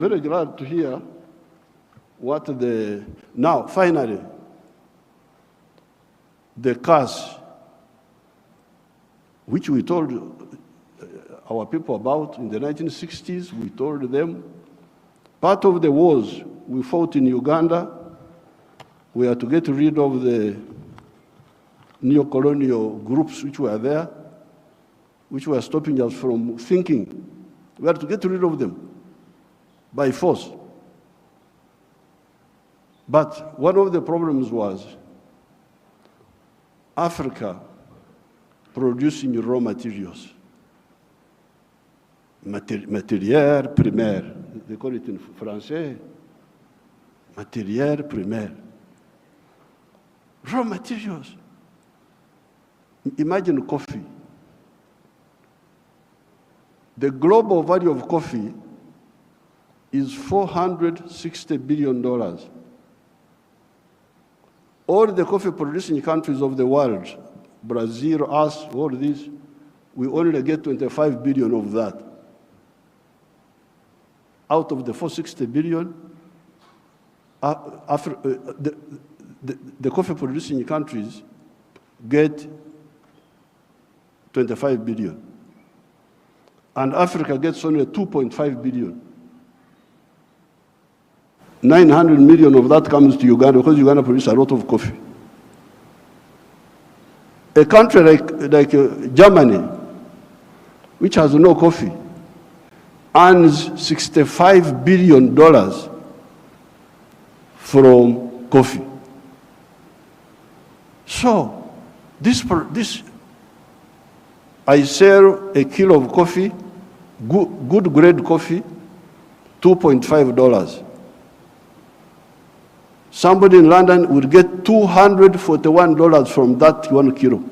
Very glad to hear what now finally, the cars, which we told our people about in the 1960s, we told them, part of the wars we fought in Uganda, we had to get rid of the neo-colonial groups which were there, which were stopping us from thinking. We had to get rid of them by force. But one of the problems was Africa producing raw materials, matière primaire, they call it in Français, matière primaire. Raw materials. Imagine coffee. The global value of coffee is $460 billion. All the coffee producing countries of the world, Brazil, us, all these, we only get 25 billion of that. Out of the 460 billion, the coffee producing countries get 25 billion. And Africa gets only 2.5 billion. 900 million of that comes to Uganda because Uganda produces a lot of coffee. A country like Germany, which has no coffee, earns $65 billion from coffee. So, I sell a kilo of coffee, good grade coffee, $2.5. Somebody in London would get $241 from that 1 kilo.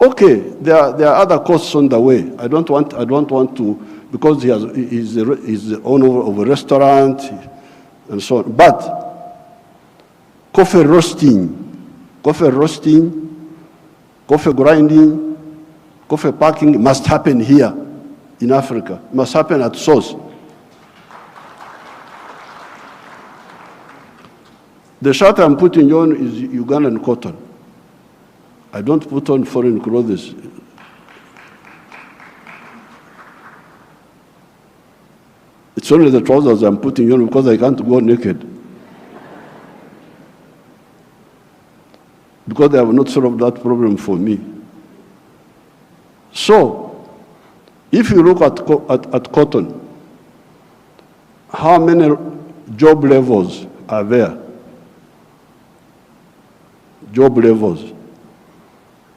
Okay, there are other costs on the way. I don't want to, because he's the owner of a restaurant and so on. But coffee roasting, coffee grinding, coffee packing must happen here in Africa. It must happen at source. The shirt I'm putting on is Ugandan cotton. I don't put on foreign clothes. It's only the trousers I'm putting on because I can't go naked. Because they have not solved that problem for me. So, if you look at cotton, how many job levels are there? Job levels.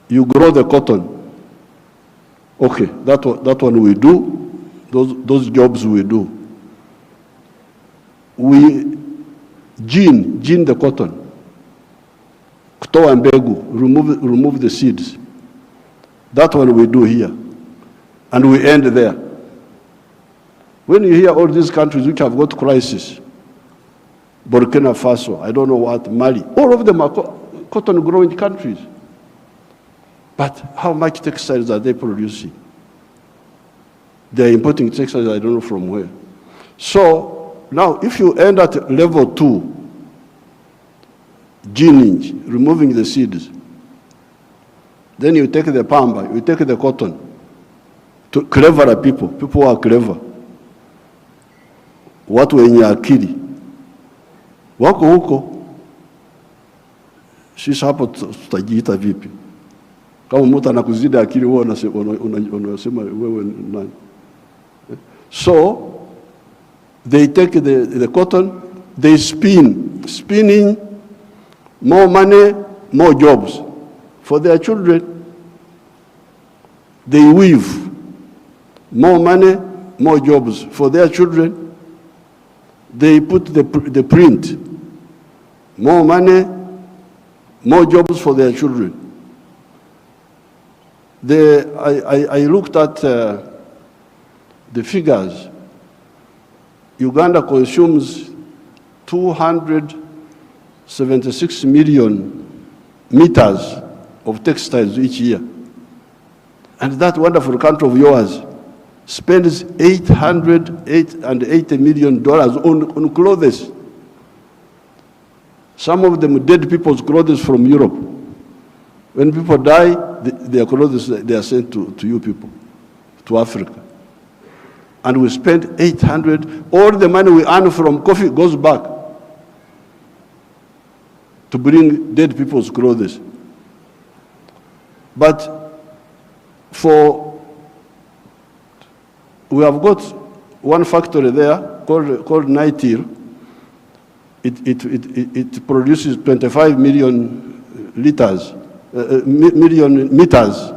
You grow the cotton. Okay, that one we do. Those jobs we do. We gene the cotton. Kutoa mbegu, remove the seeds. That one we do here. And we end there. When you hear all these countries which have got crisis, Burkina Faso, I don't know what, Mali, all of them are cotton growing countries. But how much textiles are they producing? They're importing textiles, I don't know from where. So now if you end at level 2, gening, removing the seeds, then you take the pamba, you take the cotton, to cleverer people who are clever. Watu wenye akili. Wako huko, sisi hapo tutajiita vipi? Kama mtu anakuzidi akili wewe unasema wewe nani? So they take the cotton, they spinning, more money, more jobs for their children. They weave, more money, more jobs for their children. They put the print, more money, more jobs for their children. I looked at the figures. Uganda consumes 276 million meters of textiles each year. And that wonderful country of yours spends $880 million on clothes. Some of them dead people's clothes from Europe. When people die, their clothes, they are sent to you people, to Africa. And we spend 800, all the money we earn from coffee goes back to bring dead people's clothes. But we have got one factory there called Nitil. It produces 25 million liters, million meters.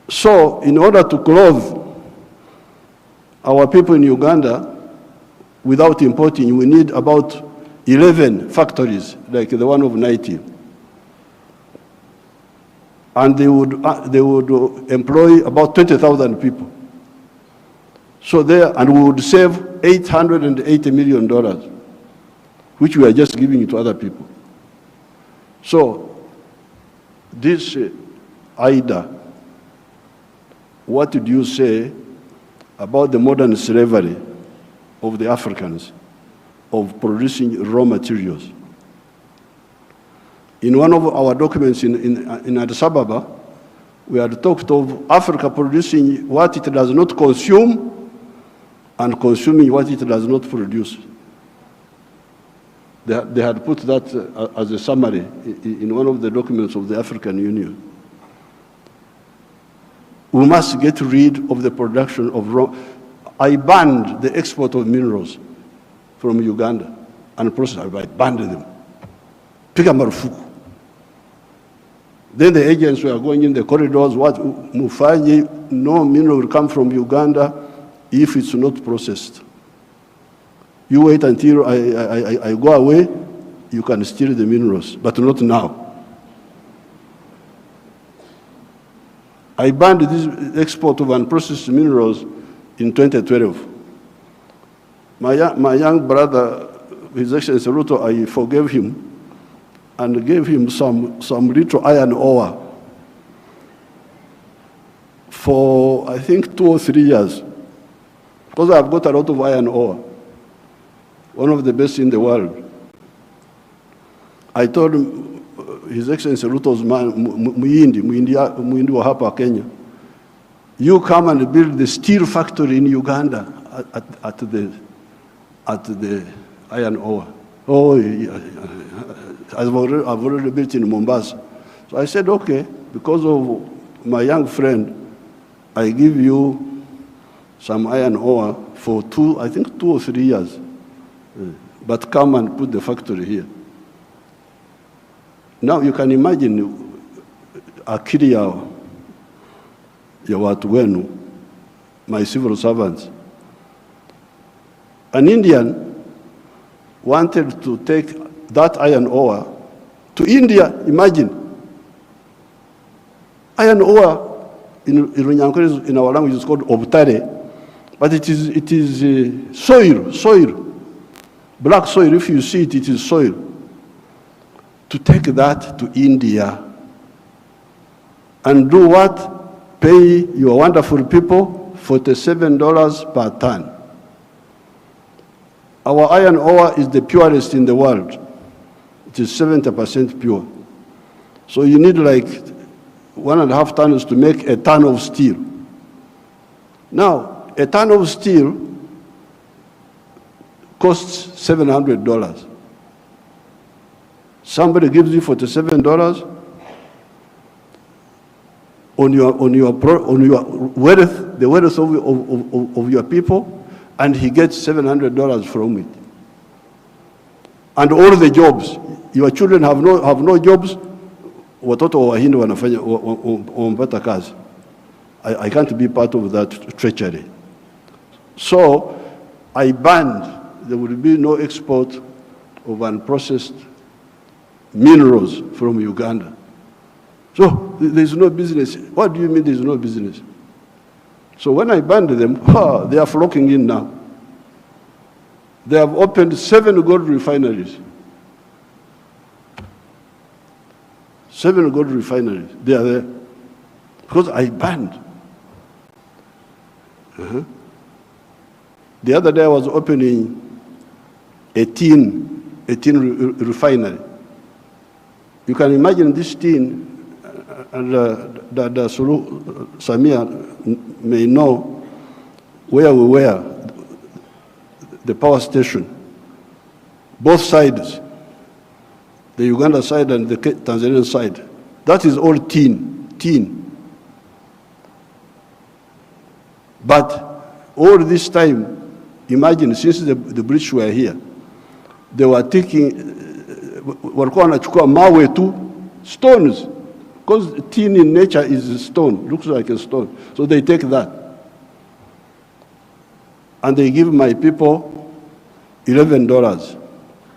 So in order to clothe our people in Uganda without importing, we need about 11 factories like the one of Nitil. And they would employ about 20,000 people. So and we would save $880 million, which we are just giving it to other people. So this Ida, what did you say about the modern slavery of the Africans of producing raw materials? In one of our documents in Addis Ababa, we had talked of Africa producing what it does not consume and consuming what it does not produce. They had put that as a summary in one of the documents of the African Union. We must get rid of the production of raw. I banned the export of minerals from Uganda and process. I banned them. Piga marufuku. Then the agents were going in the corridors, what Mufanyi, no mineral will come from Uganda if it's not processed. You wait until I go away, you can steal the minerals, but not now. I banned this export of unprocessed minerals in 2012. My young brother, His Excellency Ruto, I forgave him and gave him some little iron ore for, I think, 2 or 3 years. Because I've got a lot of iron ore, one of the best in the world. I told him, His Excellency Ruto's man, Muhindi wa hapa Kenya, you come and build the steel factory in Uganda at the iron ore. Oh, yeah. I've already built in Mombasa. So I said, okay, because of my young friend, I give you some iron ore for 2 or 3 years. But come and put the factory here. Now you can imagine akili ya watu wenu, my civil servants. An Indian wanted to take that iron ore to India, imagine. Iron ore in our language is called obtare, but it is soil, black soil. If you see it, it is soil. To take that to India and do what? Pay your wonderful people $47 per ton. Our iron ore is the purest in the world. It is 70% pure. So you need like 1.5 tons to make a ton of steel. Now, a ton of steel costs $700. Somebody gives you $47 on your wealth, the wealth of your people, and he gets $700 from it. And all the jobs, your children have no jobs. Watoto wa Wahindi wanafanya wamepata kazi. I can't be part of that treachery. So I banned, there will be no export of unprocessed minerals from Uganda. So there's no business. What do you mean there's no business? So when I banned them, they are flocking in now. They have opened 7 gold refineries. 7 gold refineries, they are there. Because I banned. The other day I was opening a tin refinery. You can imagine this tin, and the Suluhu, Samia may know where we were, the power station, both sides, the Uganda side and the Tanzanian side. That is all tin. But all this time, imagine, since the British were here, they were taking, walikuwa wanachukua mawe tu, stones, because tin in nature is a stone, looks like a stone. So they take that. And they give my people $11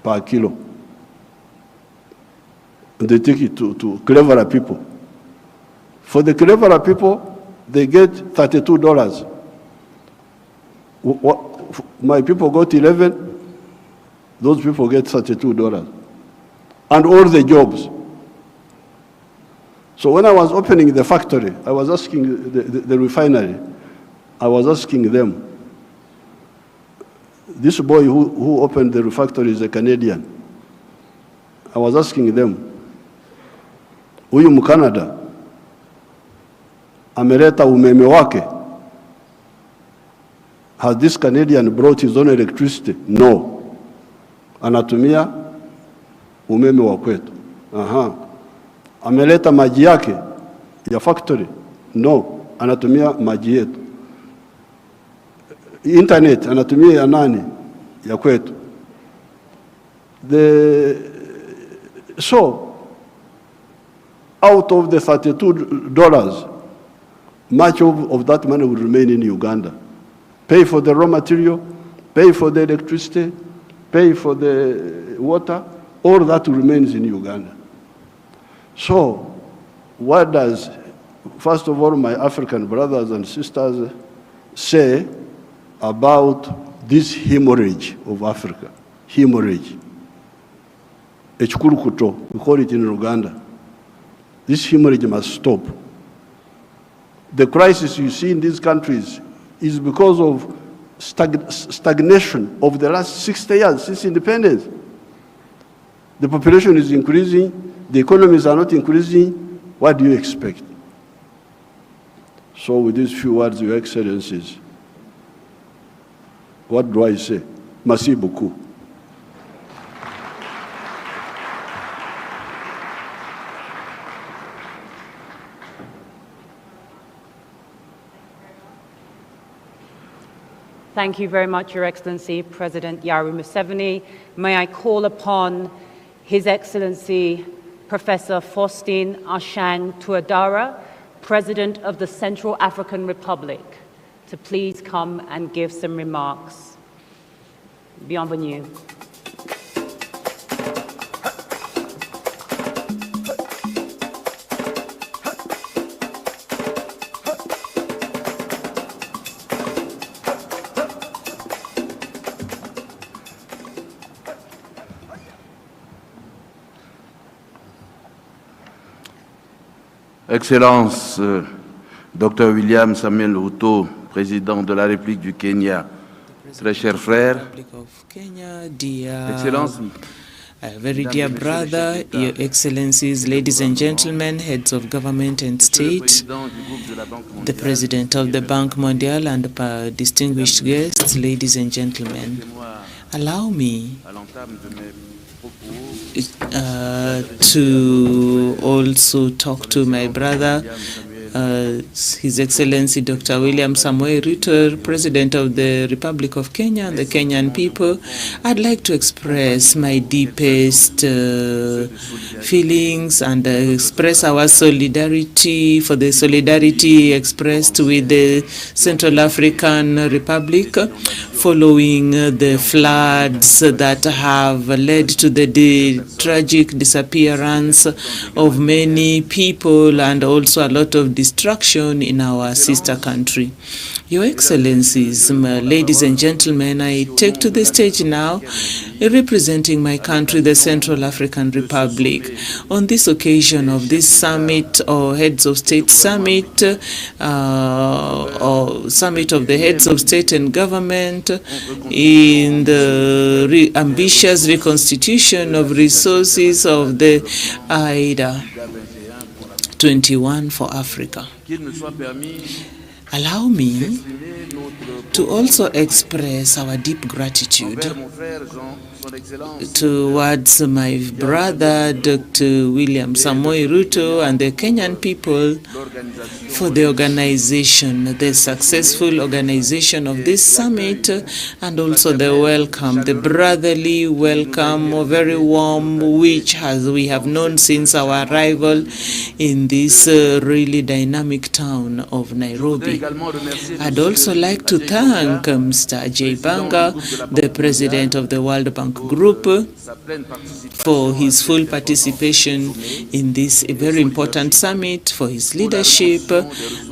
per kilo. And they take it to cleverer people. For the cleverer people, they get $32. My people got 11, those people get $32. And all the jobs. So when I was opening the factory, I was asking the refinery, I was asking them, this boy who opened the factory is a Canadian. I was asking them, huyu Mkanada ameleta umeme wake? Has this Canadian brought his own electricity? No. Anatumia umeme wa kwetu. Ameleta maji yake ya factory? No. Anatumia maji yetu. Internet anatumia ya nani? Ya kwetu. So, out of the $32, much of that money will remain in Uganda. Pay for the raw material, pay for the electricity, pay for the water, all that remains in Uganda. So, what does, first of all, my African brothers and sisters say about this hemorrhage of Africa? Hemorrhage. Echikurukuto, we call it in Uganda. This hemorrhage must stop. The crisis you see in these countries is because of stagnation of the last 60 years since independence. The population is increasing, the economies are not increasing. What do you expect? So with these few words, Your Excellencies, what do I say? Merci beaucoup. Thank you very much, Your Excellency, President Yoweri Museveni. May I call upon His Excellency, Professor Faustin Archange Touadéra, President of the Central African Republic, to please come and give some remarks. Bienvenue. Excellence, Dr. William Samuel Ruto, Président de la République du Kenya, très cher frère, Excellence, very dear brother, Your Excellencies, ladies and gentlemen, heads of government and state, the President of the Banque Mondiale and distinguished guests, ladies and gentlemen, allow me to also talk to my brother, His Excellency Dr. William Samoei Ruto, President of the Republic of Kenya and the Kenyan people. I'd like to express my deepest feelings and express our solidarity for the solidarity expressed with the Central African Republic following the floods that have led to the tragic disappearance of many people and also a lot of destruction in our sister country. Your Excellencies, ladies and gentlemen, I take to the stage now, representing my country, the Central African Republic, on this occasion of this summit or Heads of State Summit, or Summit of the Heads of State and Government in the ambitious reconstitution of resources of the AIDA 21 for Africa. Allow me to also express our deep gratitude towards my brother, Dr. William Samoei Ruto, and the Kenyan people for the organization, the successful organization of this summit, and also the welcome, the brotherly welcome, very warm, which we have known since our arrival in this really dynamic town of Nairobi. I'd also like to thank Mr. AJAABU, the president of the World Bank Group, for his full participation in this very important summit, for his leadership,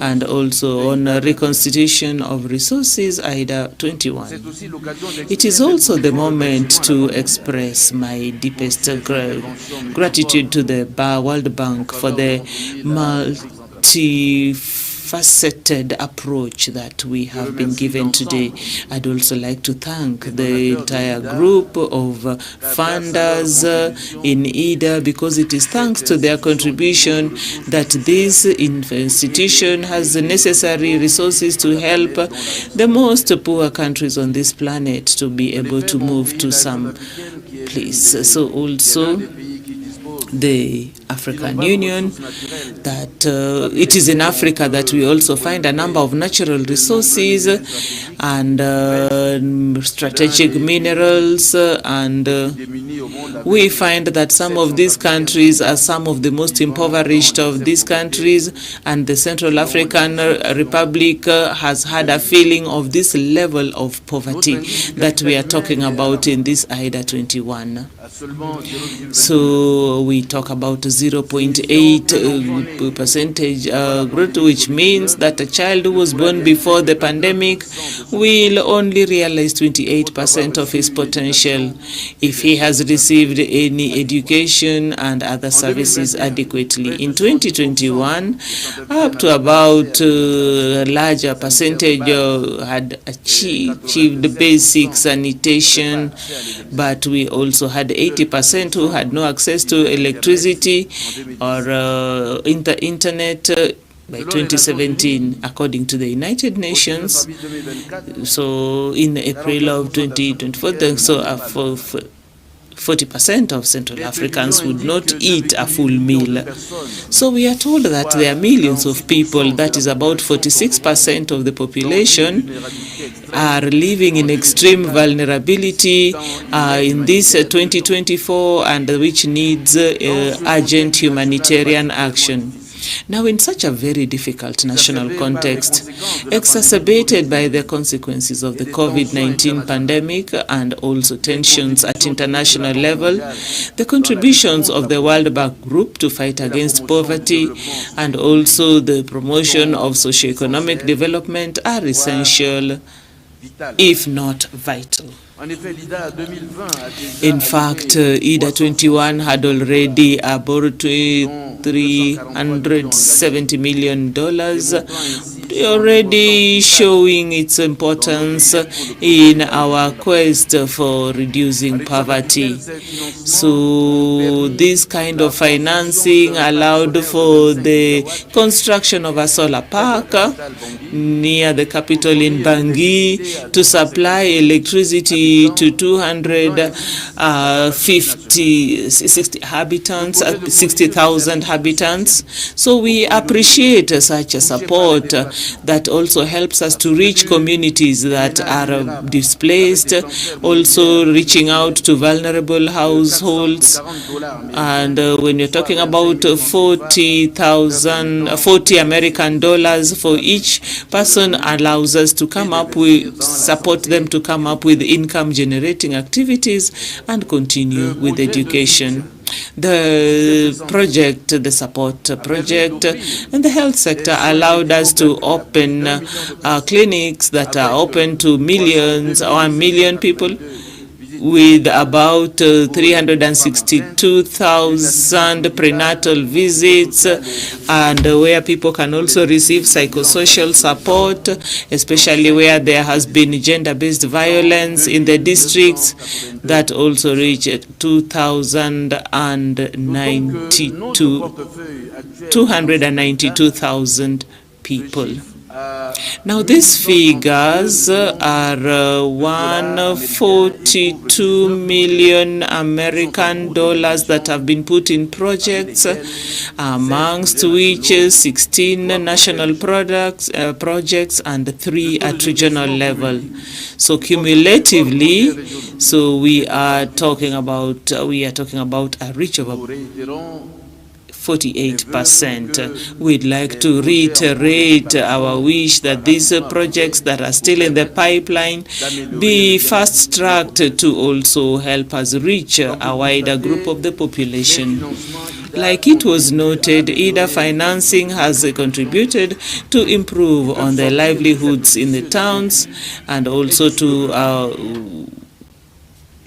and also on reconstitution of resources, AIDA 21. It is also the moment to express my deepest gratitude to the World Bank for the multifaceted approach that we have been given today. I'd also like to thank the entire group of funders in IDA, because it is thanks to their contribution that this institution has the necessary resources to help the most poor countries on this planet to be able to move to some place. So also the African Union, that it is in Africa that we also find a number of natural resources and strategic minerals, and we find that some of these countries are some of the most impoverished of these countries, and the Central African Republic has had a feeling of this level of poverty that we are talking about in this AIDA 21. So we talk about 0.8 percentage growth, which means that a child who was born before the pandemic will only realize 28% of his potential if he has received any education and other services adequately. In 2021, up to about a larger percentage had achieved basic sanitation, but we also had 80% who had no access to electricity or internet by 2017, according to the United Nations. So in April of 2024, so 40% of Central Africans would not eat a full meal. So we are told that there are millions of people, that is about 46% of the population, are living in extreme vulnerability in this 2024, and which needs urgent humanitarian action. Now, in such a very difficult national context, exacerbated by the consequences of the COVID-19 pandemic and also tensions at international level, the contributions of the World Bank Group to fight against poverty and also the promotion of socio-economic development are essential, if not vital. In fact, IDA 21 had already borrowed $370 million, already showing its importance in our quest for reducing poverty. So this kind of financing allowed for the construction of a solar park near the capital in Bangui to supply electricity to 60,000 habitants. So we appreciate such a support that also helps us to reach communities that are displaced, also reaching out to vulnerable households. And when you're talking about 40 American dollars for each person, allows us to come up with, support them to come up with income generating activities and continue with education. The project, the support project, and the health sector allowed us to open clinics that are open to millions or 1 million people, with about 362,000 prenatal visits, and where people can also receive psychosocial support, especially where there has been gender-based violence in the districts. That also reached 292,000 people. Now, these figures are 142 million American dollars that have been put in projects, amongst which 16 national projects and 3 at regional level. So cumulatively, we are talking about a reach of 48%. We'd like to reiterate our wish that these projects that are still in the pipeline be fast-tracked to also help us reach a wider group of the population. Like it was noted, IDA financing has contributed to improve on the livelihoods in the towns and also to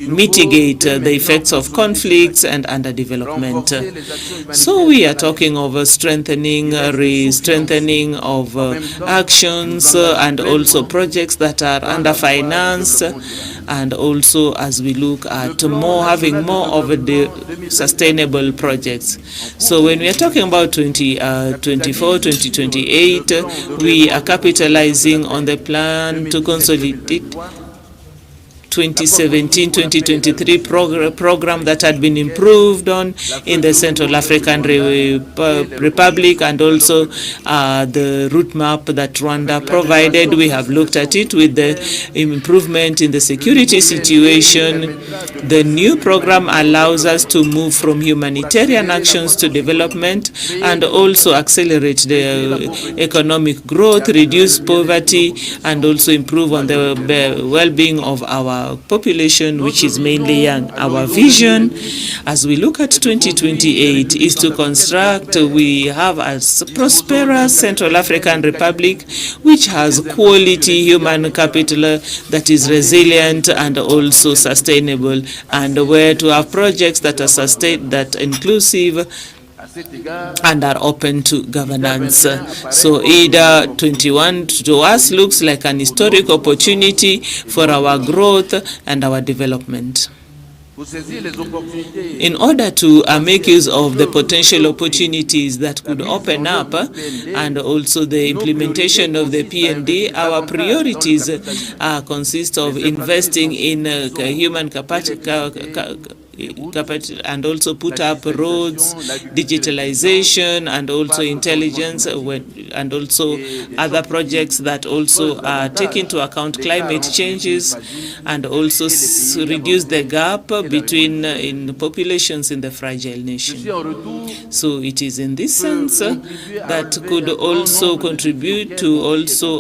mitigate the effects of conflicts and underdevelopment. So we are talking of strengthening of actions and also projects that are underfinanced, and also as we look at having more of the sustainable projects. So when we are talking about 2024, 2028, we are capitalizing on the plan to consolidate 2017-2023 program that had been improved on in the Central African Republic, and also the route map that Rwanda provided. We have looked at it with the improvement in the security situation. The new program allows us to move from humanitarian actions to development and also accelerate the economic growth, reduce poverty, and also improve on the well-being of our population, which is mainly young. Our vision, as we look at 2028, is to construct, we have a prosperous Central African Republic, which has quality human capital that is resilient and also sustainable, and where to have projects that are inclusive and are open to governance. So IDA 21 to us looks like an historic opportunity for our growth and our development. In order to make use of the potential opportunities that could open up and also the implementation of the PND, our priorities consist of investing in human capacity and also put up roads, digitalization, and also intelligence, and also other projects that also take into account climate changes and also reduce the gap between in populations in the fragile nation. So it is in this sense that could also contribute to also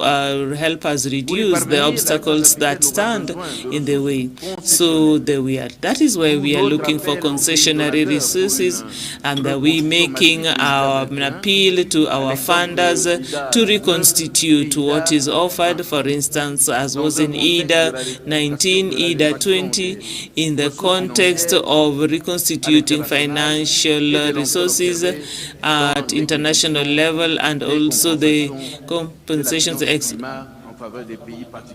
help us reduce the obstacles that stand in the way. So that is why we are looking for concessionary resources, and we making an appeal to our funders to reconstitute what is offered, for instance, as was in IDA 19, IDA 20, in the context of reconstituting financial resources at international level, and also the compensations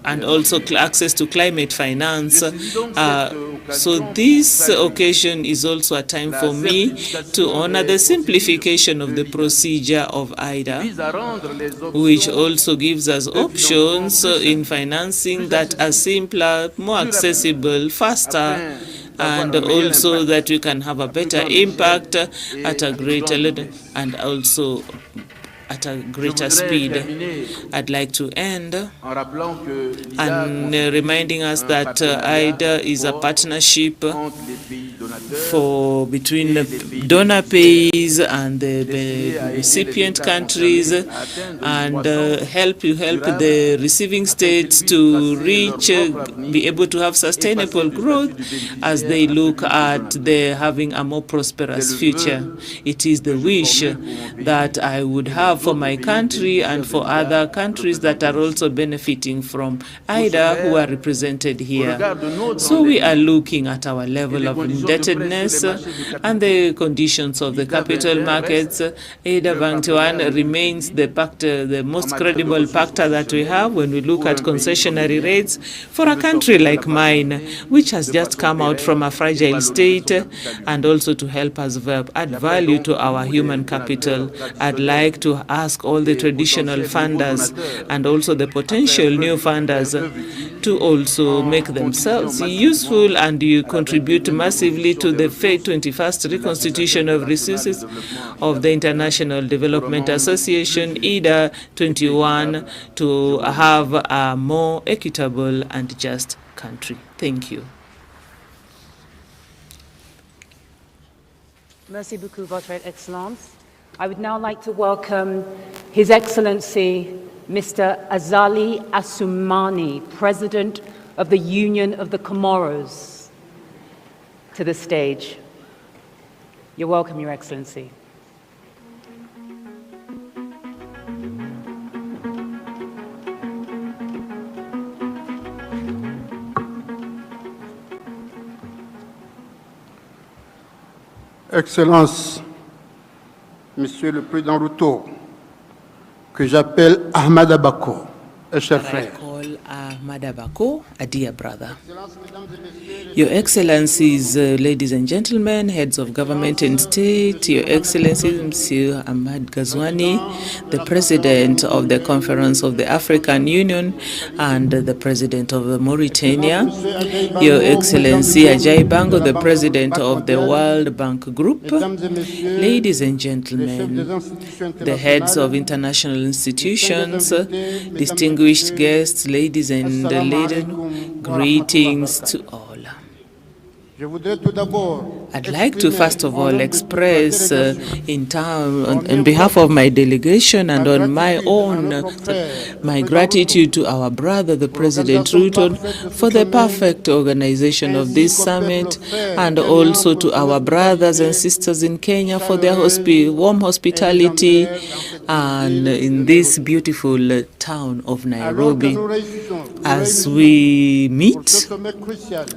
and also access to climate finance. So this occasion is also a time for me to honor the simplification of the procedure of IDA, which also gives us options in financing that are simpler, more accessible, faster, and also that we can have a better impact at a greater level, and also at a greater speed. I'd like to end and reminding us that AIDA is a partnership between the donor pays and the recipient countries, and help the receiving states to be able to have sustainable growth as they look at having a more prosperous future. It is the wish that I would have for my country and for other countries that are also benefiting from AIDA who are represented here. So we are looking at our level of indebtedness and the conditions of the capital markets. AIDA Bank 1 remains the most credible factor that we have when we look at concessionary rates for a country like mine, which has just come out from a fragile state, and also to help us add value to our human capital. I'd like to ask all the traditional funders and also the potential new funders to also make themselves useful and you contribute massively to the 21st reconstitution of resources of the International Development Association, AIDA 21, to have a more equitable and just country. Thank you. Merci beaucoup, Votre Excellence. I would now like to welcome His Excellency Mr. Azali Assoumani, President of the Union of the Camoros, to the stage. You're welcome, Your Excellency. Excellence, Monsieur le Président Ruto, que j'appelle Ahmad Abako, un cher frère. I call Ahmad Abako a dear brother. Your Excellencies, ladies and gentlemen, heads of government and state, Your Excellency, Monsieur Ahmad Ghazouani, the President of the Conference of the African Union and the President of Mauritania, Your Excellency AJAABU, the President of the World Bank Group, ladies and gentlemen, the heads of international institutions, distinguished guests, ladies and ladies, greetings to all. I'd like to first of all express on behalf of my delegation and on my own my gratitude to our brother, the President Ruto, for the perfect organization of this summit, and also to our brothers and sisters in Kenya for their warm hospitality and in this beautiful town of Nairobi. As we meet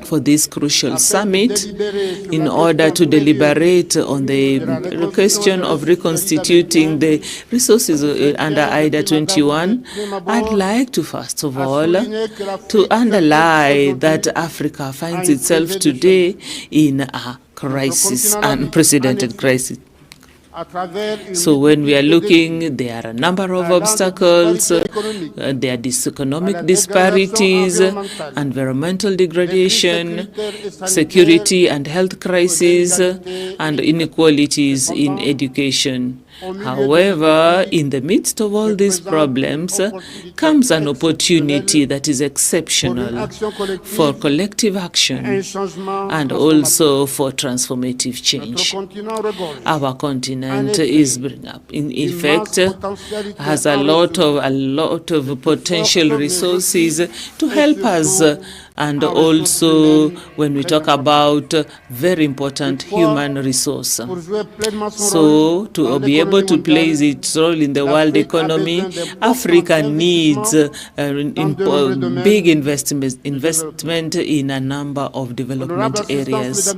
for this crucial summit in order to deliberate on the question of reconstituting the resources under AIDA 21, I'd like to first of all to underline that Africa finds itself today in a crisis, unprecedented crisis. So when we are looking, there are a number of obstacles, there are economic disparities, environmental degradation, security and health crises, and inequalities in education. However, in the midst of all these problems comes an opportunity that is exceptional for collective action and also for transformative change. Our continent is in effect has a lot of potential resources to help us. And also, when we talk about very important human resource. So, to be able to play its role in the world economy, Africa needs big investment in a number of development areas.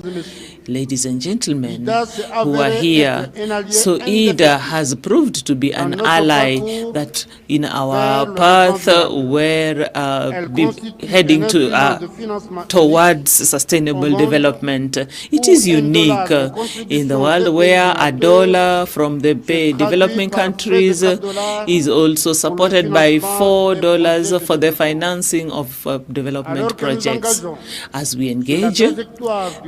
Ladies and gentlemen who are here, so AIDA has proved to be an ally that in our path we're heading to towards sustainable development. It is unique in the world where $1 from the developing countries is also supported by $4 for the financing of development projects. As we engage,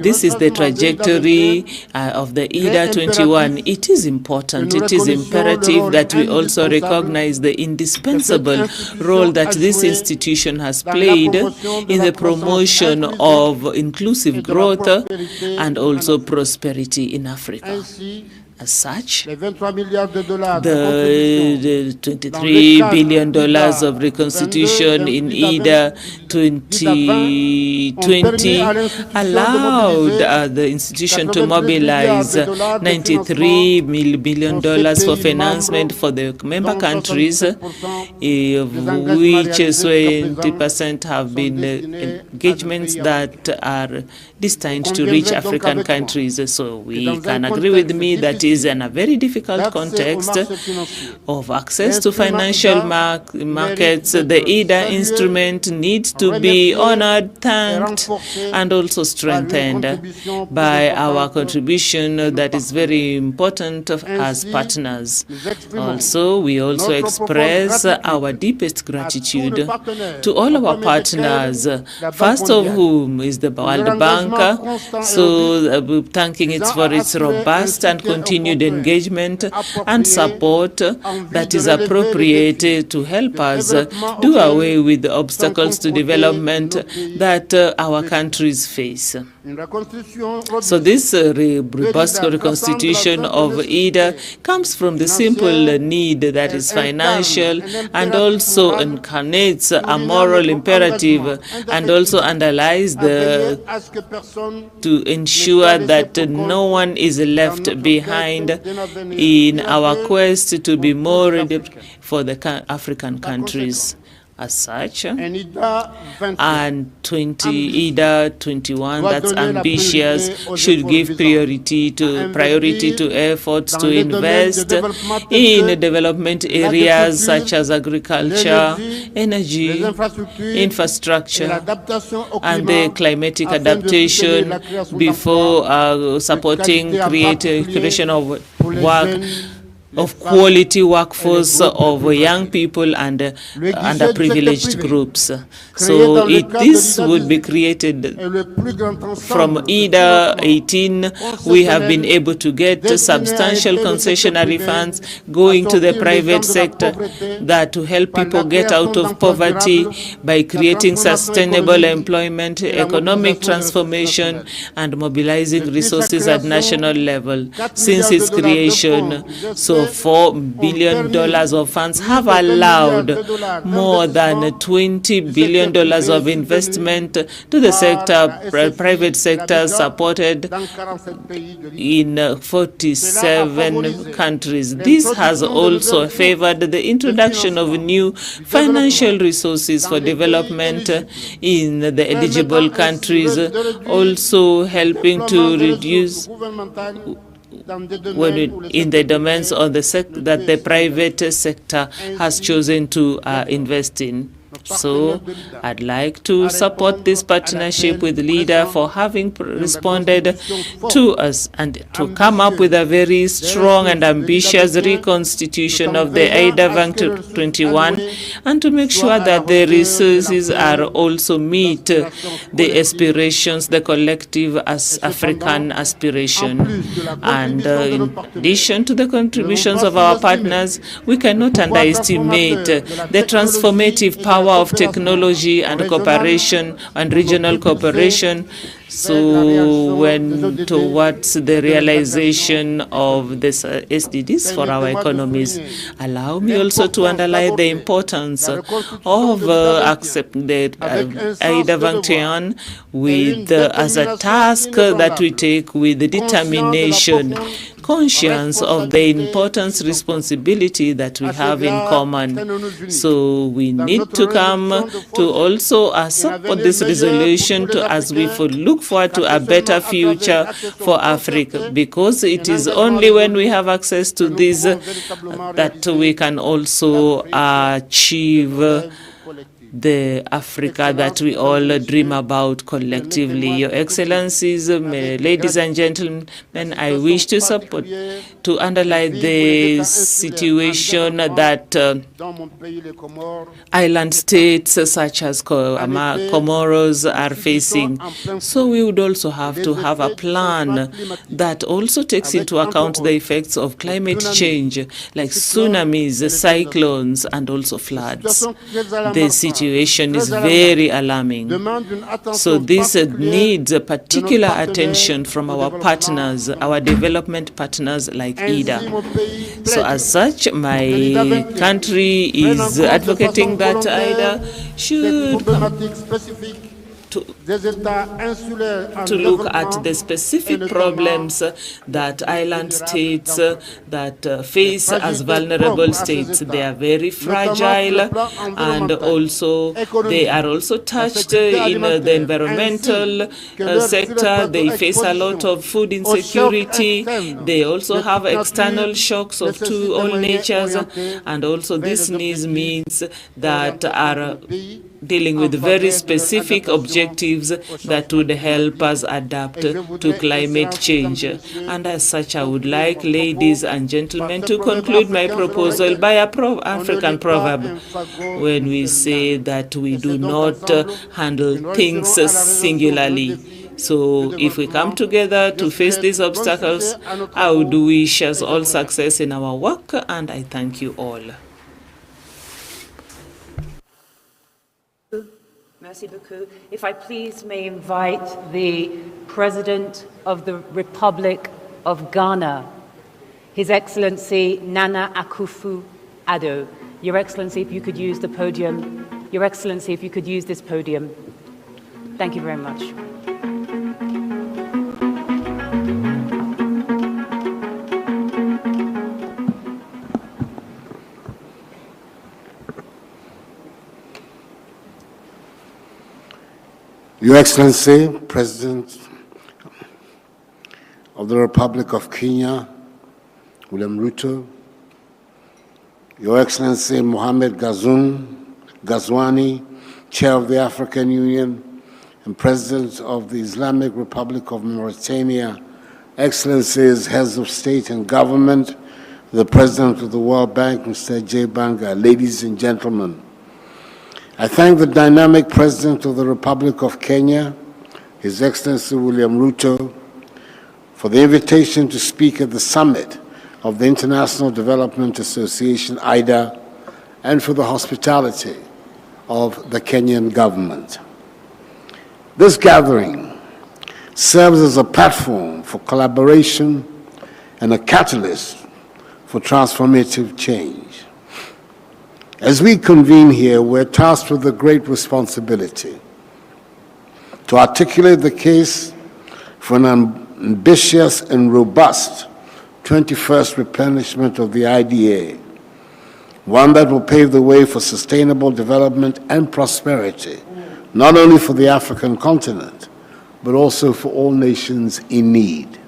this is the trajectory of the IDA 21. It is important, it is imperative that we also recognize the indispensable role that this institution has played in the promotion of inclusive growth and also prosperity in Africa. As such, the $23 billion of reconstitution in IDA 2020 allowed the institution to mobilize $93 billion for financement for the member countries, of which 20% have been engagements that are destined to reach African countries. So we can agree with me that is in a very difficult context of access to financial markets. The IDA instrument needs to be honored, thanked, and also strengthened by our contribution that is very important as partners. Also, we also express our deepest gratitude to all our partners, first of whom is the World Bank. So thanking it for its robust and continued engagement and support that is appropriate to help us do away with the obstacles to development that our countries face. So this robust reconstitution of IDA comes from the simple need that is financial and also incarnates a moral imperative and also underlies to ensure that no one is left behind in our quest to be more ready for the African countries. As such, and IDA 21, that's ambitious, should give priority to efforts to invest in development areas such as agriculture, energy, infrastructure, and the climatic adaptation before supporting creation of work of quality workforce of young people and underprivileged groups. So this would be created from IDA 18. We have been able to get substantial concessionary funds going to the private sector that to help people get out of poverty by creating sustainable employment, economic transformation, and mobilizing resources at national level. Since its creation, so $4 billion of funds have allowed more than $20 billion of investment to the sector, private sector, supported in 47 countries. This has also favored the introduction of new financial resources for development in the eligible countries, also helping to reduce in the domains of that the private sector has chosen to invest in. So I'd like to support this partnership with LEADER for having responded to us and to come up with a very strong and ambitious reconstitution of the IDA 21 and to make sure that the resources are also meet the aspirations, the collective African aspiration. And in addition to the contributions of our partners, we cannot underestimate the transformative power of technology and cooperation and regional cooperation. So when towards the realization of this SDGs for our economies, allow me also to underline the importance of accepting the IDA 21 with as a task that we take with determination, conscious of the importance, responsibility that we have in common. So we need to come to also support this resolution as we look forward to a better future for Africa, because it is only when we have access to this that we can also achieve the Africa that we all dream about collectively. Your Excellencies, ladies and gentlemen, I wish to underline the situation that island states such as Camoros are facing. So we would also have to have a plan that also takes into account the effects of climate change, like tsunamis, cyclones, and also floods. The situation is very alarming. So this needs a particular attention from our partners, our development partners like IDA. So as such, my country is advocating that IDA should to look at the specific problems that island states that face as vulnerable states. They are very fragile, and also they are also touched in the environmental sector. They face a lot of food insecurity. They also have external shocks of all natures, and also this means that are dealing with very specific objectives that would help us adapt to climate change. And as such, I would like, ladies and gentlemen, to conclude my proposal by a African proverb when we say that we do not handle things singularly. So if we come together to face these obstacles, I would wish us all success in our work, and I thank you all. Merci beaucoup. If I please may invite the President of the Republic of Ghana, His Excellency Nana Akufo-Addo. Your Excellency, if you could use the podium. Your Excellency, if you could use this podium. Thank you very much. Your Excellency, President of the Republic of Kenya, William Ruto, Your Excellency Mohamed Ghazouani, Chair of the African Union and President of the Islamic Republic of Mauritania, Excellencies, Heads of State and Government, the President of the World Bank, Mr. J. Banga, ladies and gentlemen, I thank the dynamic President of the Republic of Kenya, His Excellency William Ruto, for the invitation to speak at the summit of the International Development Association, IDA, and for the hospitality of the Kenyan government. This gathering serves as a platform for collaboration and a catalyst for transformative change. As we convene here, we're tasked with a great responsibility to articulate the case for an ambitious and robust 21st replenishment of the IDA, one that will pave the way for sustainable development and prosperity, not only for the African continent, but also for all nations in need.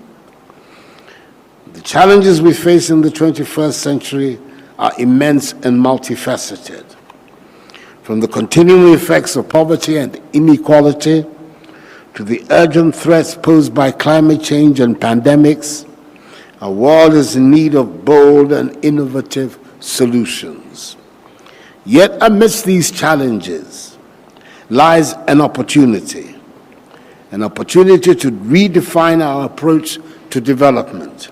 The challenges we face in the 21st century are immense and multifaceted. From the continuing effects of poverty and inequality to the urgent threats posed by climate change and pandemics, our world is in need of bold and innovative solutions. Yet amidst these challenges lies an opportunity to redefine our approach to development,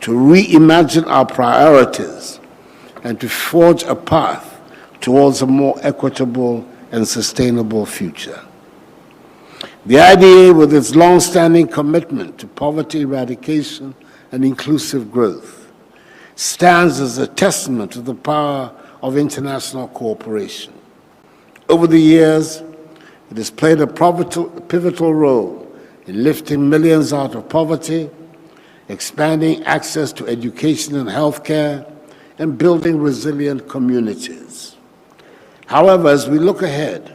to reimagine our priorities, and to forge a path towards a more equitable and sustainable future. The IDA, with its long-standing commitment to poverty eradication and inclusive growth, stands as a testament to the power of international cooperation. Over the years, it has played a pivotal role in lifting millions out of poverty, expanding access to education and healthcare, and building resilient communities. However, as we look ahead,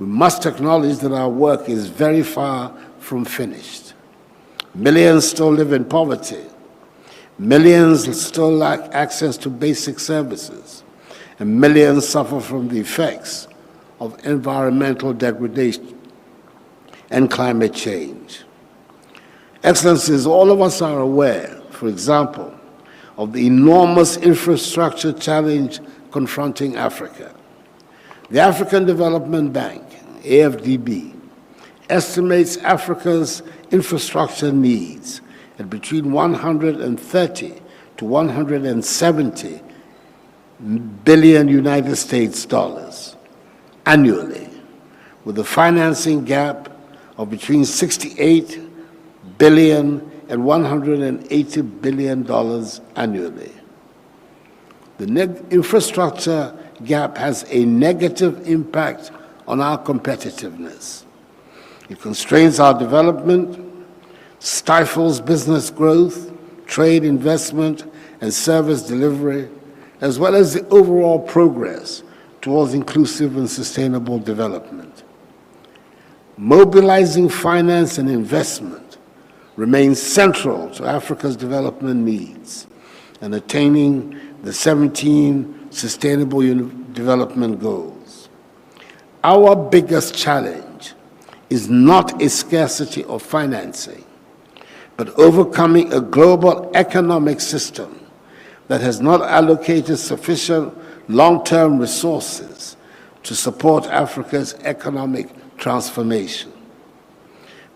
we must acknowledge that our work is very far from finished. Millions still live in poverty. Millions still lack access to basic services. And millions suffer from the effects of environmental degradation and climate change. Excellencies, all of us are aware, for example, of the enormous infrastructure challenge confronting Africa. The African Development Bank, AFDB, estimates Africa's infrastructure needs at between 130 to 170 billion United States dollars annually, with a financing gap of between 68 billion and $180 billion annually. The infrastructure gap has a negative impact on our competitiveness. It constrains our development, stifles business growth, trade, investment, and service delivery, as well as the overall progress towards inclusive and sustainable development. Mobilizing finance and investment remains central to Africa's development needs and attaining the 17 Sustainable Development Goals. Our biggest challenge is not a scarcity of financing, but overcoming a global economic system that has not allocated sufficient long-term resources to support Africa's economic transformation.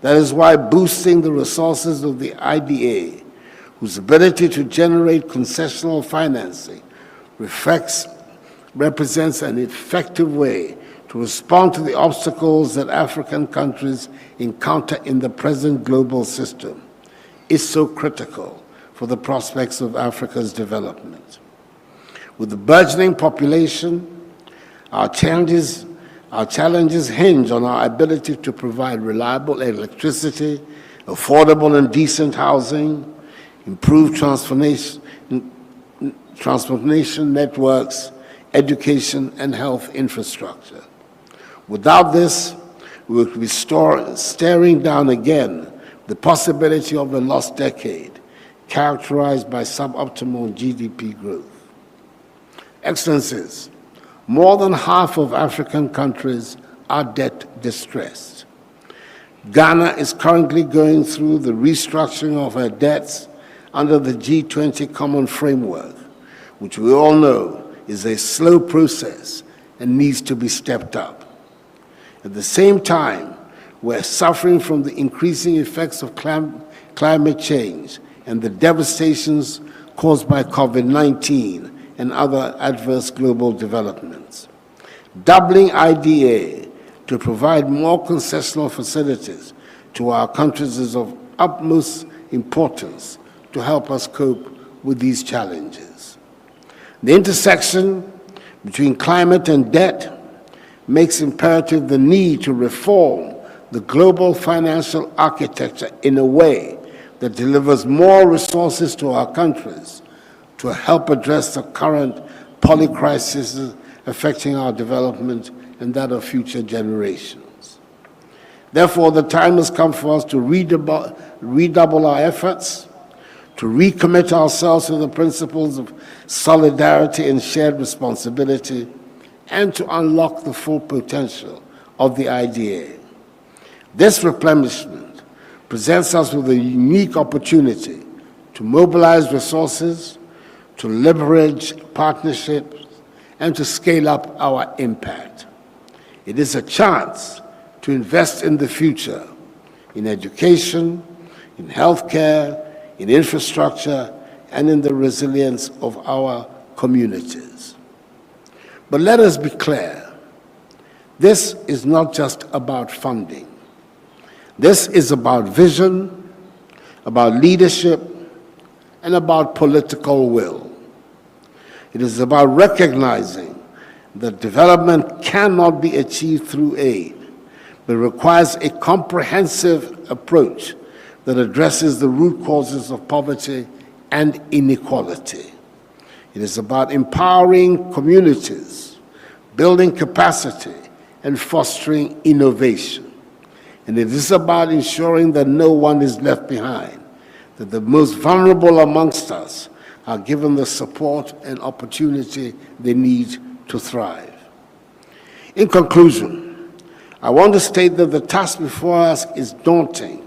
That is why boosting the resources of the IDA, whose ability to generate concessional financing represents an effective way to respond to the obstacles that African countries encounter in the present global system, is so critical for the prospects of Africa's development. With the burgeoning population, our challenges hinge on our ability to provide reliable electricity, affordable and decent housing, improved transportation networks, education, and health infrastructure. Without this, we will be staring down again the possibility of a lost decade characterized by suboptimal GDP growth. Excellencies, more than half of African countries are debt distressed. Ghana is currently going through the restructuring of her debts under the G20 Common Framework, which we all know is a slow process and needs to be stepped up. At the same time, we're suffering from the increasing effects of climate change and the devastations caused by COVID-19 and other adverse global developments. Doubling IDA to provide more concessional facilities to our countries is of utmost importance to help us cope with these challenges. The intersection between climate and debt makes imperative the need to reform the global financial architecture in a way that delivers more resources to our countries to help address the current polycrises affecting our development and that of future generations. Therefore, the time has come for us to redouble our efforts, to recommit ourselves to the principles of solidarity and shared responsibility, and to unlock the full potential of the IDA. This replenishment presents us with a unique opportunity to mobilize resources, to leverage partnerships, and to scale up our impact. It is a chance to invest in the future, in education, in healthcare, in infrastructure, and in the resilience of our communities. But let us be clear, this is not just about funding. This is about vision, about leadership, and about political will. It is about recognizing that development cannot be achieved through aid, but requires a comprehensive approach that addresses the root causes of poverty and inequality. It is about empowering communities, building capacity, and fostering innovation. And it is about ensuring that no one is left behind, that the most vulnerable amongst us are given the support and opportunity they need to thrive. In conclusion, I want to state that the task before us is daunting,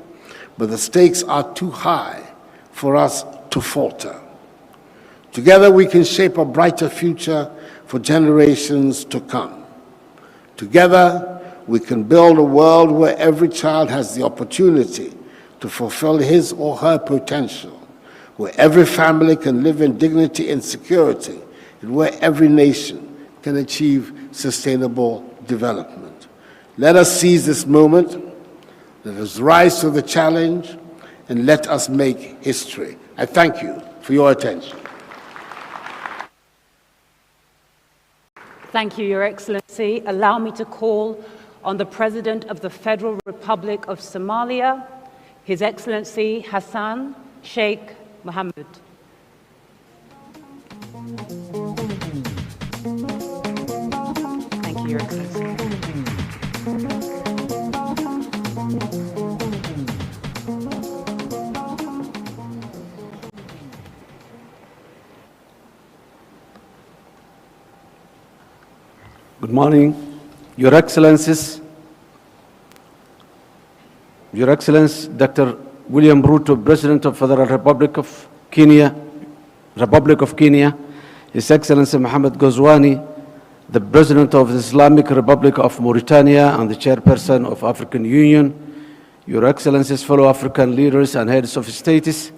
but the stakes are too high for us to falter. Together we can shape a brighter future for generations to come. Together we can build a world where every child has the opportunity to fulfill his or her potential, where every family can live in dignity and security, and where every nation can achieve sustainable development. Let us seize this moment, let us rise to the challenge, and let us make history. I thank you for your attention. Thank you, Your Excellency. Allow me to call on the President of the Federal Republic of Somalia, His Excellency Hassan Sheikh Mohammed. Thank you, Your Excellency. Good morning, Your Excellencies. Your Excellency, Dr. William Ruto, President of Federal Republic of Kenya, His Excellency Mohammed Ghazwani, the President of the Islamic Republic of Mauritania and the Chairperson of African Union, Your Excellencies, fellow African leaders and heads of states,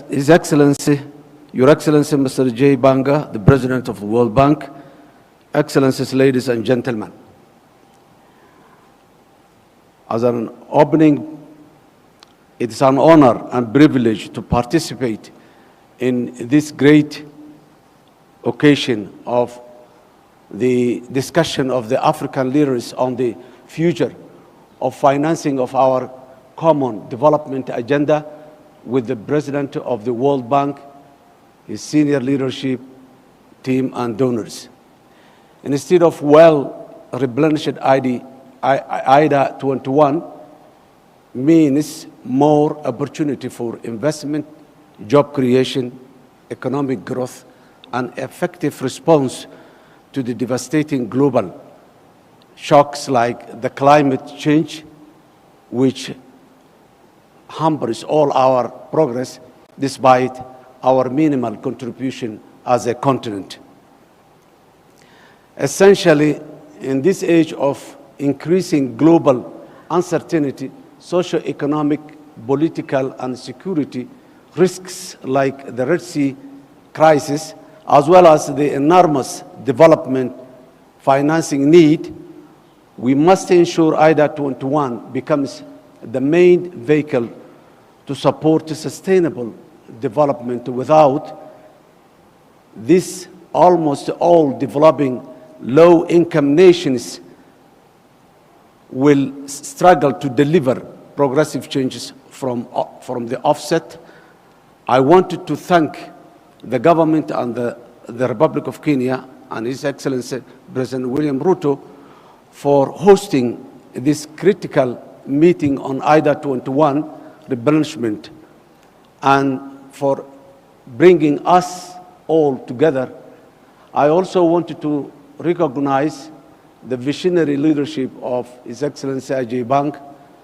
His Excellency, Your Excellency Mr. J. Banga, the President of the World Bank, Excellencies, ladies and gentlemen. As an opening, it is an honor and privilege to participate in this great occasion of the discussion of the African leaders on the future of financing of our common development agenda with the President of the World Bank, his senior leadership team and donors. Instead of well-replenished IDA 21 means more opportunity for investment, job creation, economic growth, and effective response to the devastating global shocks like the climate change, which hampers all our progress despite our minimal contribution as a continent. Essentially, in this age of increasing global uncertainty, socio-economic, political, and security risks like the Red Sea crisis, as well as the enormous development financing need, we must ensure IDA 21 becomes the main vehicle to support sustainable development. Without this, almost all developing low-income nations will struggle to deliver progressive changes from the offset. I wanted to thank the government and the Republic of Kenya and His Excellency President William Ruto for hosting this critical meeting on IDA 21 replenishment and for bringing us all together. I also wanted to recognize the visionary leadership of His Excellency Ajay Bank,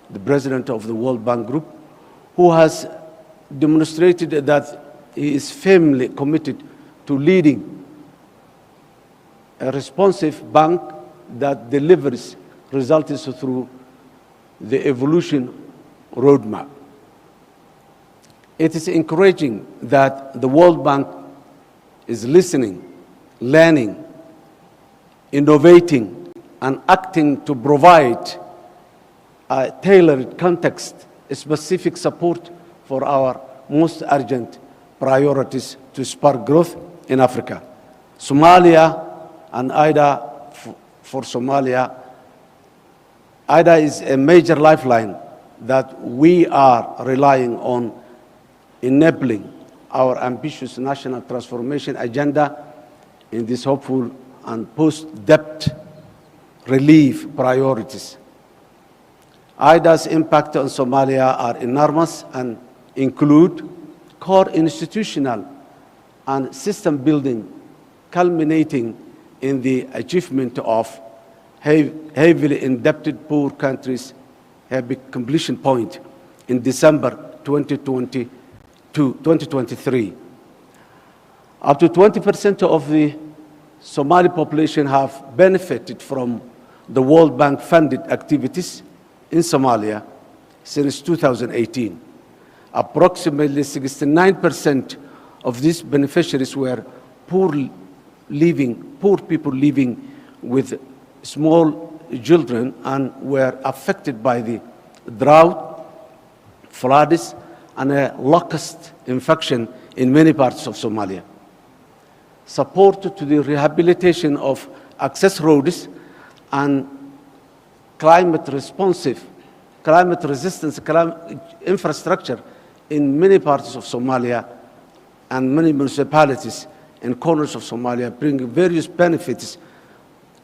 the President of the World Bank Group, who has demonstrated that he is firmly committed to leading a responsive bank that delivers results through the evolution roadmap. It is encouraging that the World Bank is listening, learning, innovating, and acting to provide a tailored context-specific support for our most urgent priorities to spark growth in Africa. Somalia and IDA for Somalia. IDA is a major lifeline that we are relying on enabling our ambitious national transformation agenda in this hopeful and post-debt relief priorities. IDA's impact on Somalia are enormous and include core institutional and system building, culminating in the achievement of heavily indebted poor countries have a completion point in December 2023. Up to 20% of the Somali population have benefited from the World Bank funded activities in Somalia since 2018. Approximately 69% of these beneficiaries were poor people living with small children and were affected by the drought, floods, and a locust infection in many parts of Somalia. Support to the rehabilitation of access roads and climate resistant infrastructure in many parts of Somalia and many municipalities in corners of Somalia bring various benefits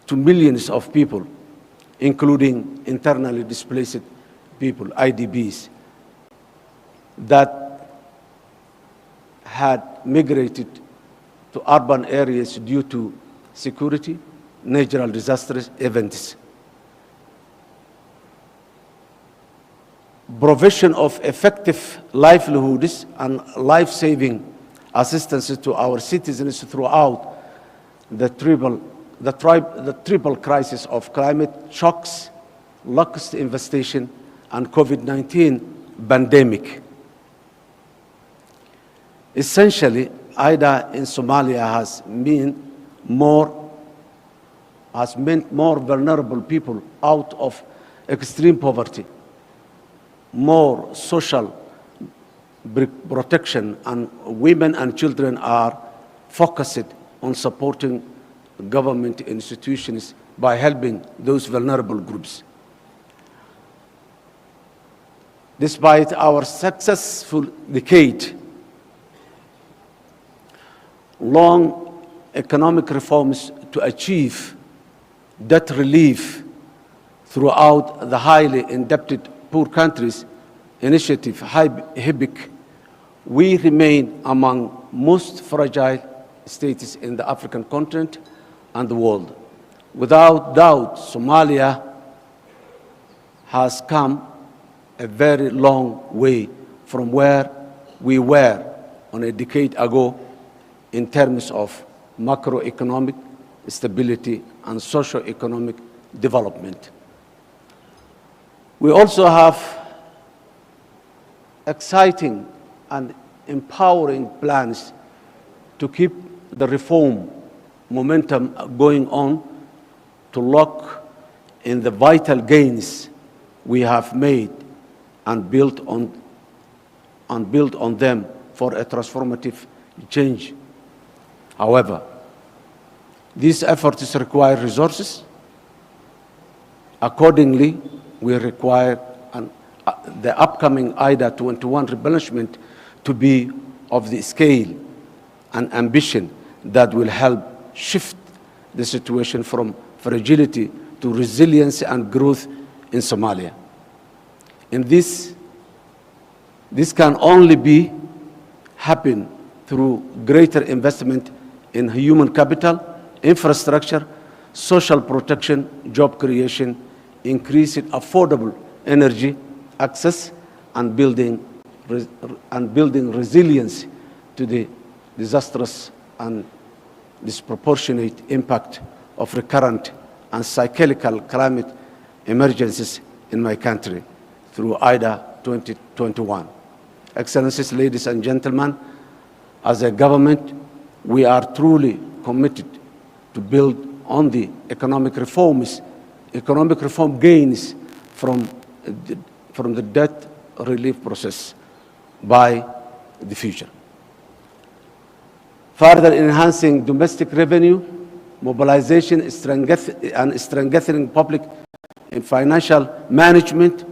to millions of people, including internally displaced people, IDPs, that had migrated to urban areas due to security, natural disasters, events. Provision of effective livelihoods and life-saving assistance to our citizens throughout the triple crisis of climate shocks, locust infestation, and COVID-19 pandemic. Essentially, IDA in Somalia has meant more vulnerable people out of extreme poverty, more social protection, and women and children are focused on supporting government institutions by helping those vulnerable groups. Despite our successful decade, long economic reforms to achieve debt relief throughout the highly indebted poor countries initiative, HIBIC, we remain among most fragile states in the African continent and the world. Without doubt, Somalia has come a very long way from where we were on a decade ago in terms of macroeconomic stability and socio-economic development. We also have exciting and empowering plans to keep the reform momentum going on, to lock in the vital gains we have made and build on them for a transformative change. However, these efforts require resources. Accordingly, we require the upcoming IDA 21 replenishment to be of the scale and ambition that will help shift the situation from fragility to resilience and growth in Somalia. And this can only happen through greater investment in human capital, infrastructure, social protection, job creation, increasing affordable energy access, and building resilience to the disastrous and disproportionate impact of recurrent and cyclical climate emergencies in my country through IDA 2021. Excellencies, ladies and gentlemen, as a government, we are truly committed to build on the economic reform gains from the debt relief process by the future. Further enhancing domestic revenue, mobilization and strengthening public and financial management,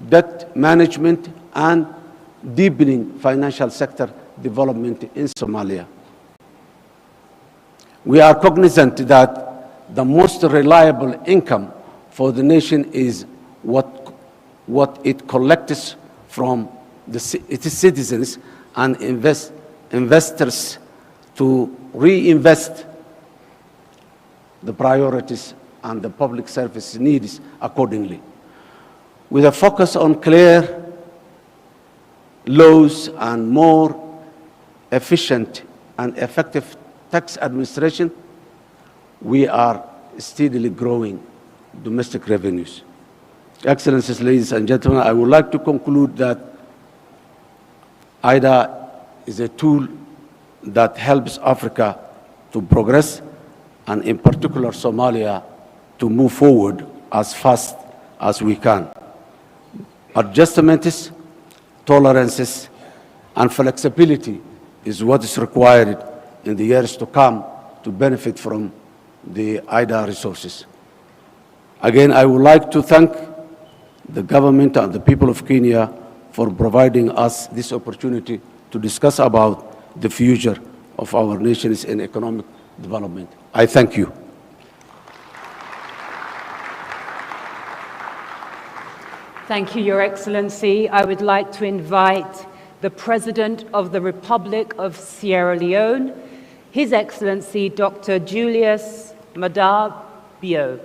debt management, and deepening financial sector development in Somalia. We are cognizant that the most reliable income for the nation is what it collects from its citizens and investors to reinvest the priorities and the public service needs accordingly. With a focus on clear laws and more efficient and effective tax administration, we are steadily growing domestic revenues. Excellencies, ladies and gentlemen, I would like to conclude that AIDA is a tool that helps Africa to progress, and in particular Somalia to move forward as fast as we can. Adjustments, tolerances, and flexibility is what is required in the years to come to benefit from the AIDA resources. Again, I would like to thank the government and the people of Kenya for providing us this opportunity to discuss about the future of our nations in economic development. I thank you. Thank you, Your Excellency. I would like to invite the President of the Republic of Sierra Leone, His Excellency Dr. Julius Maada Bio.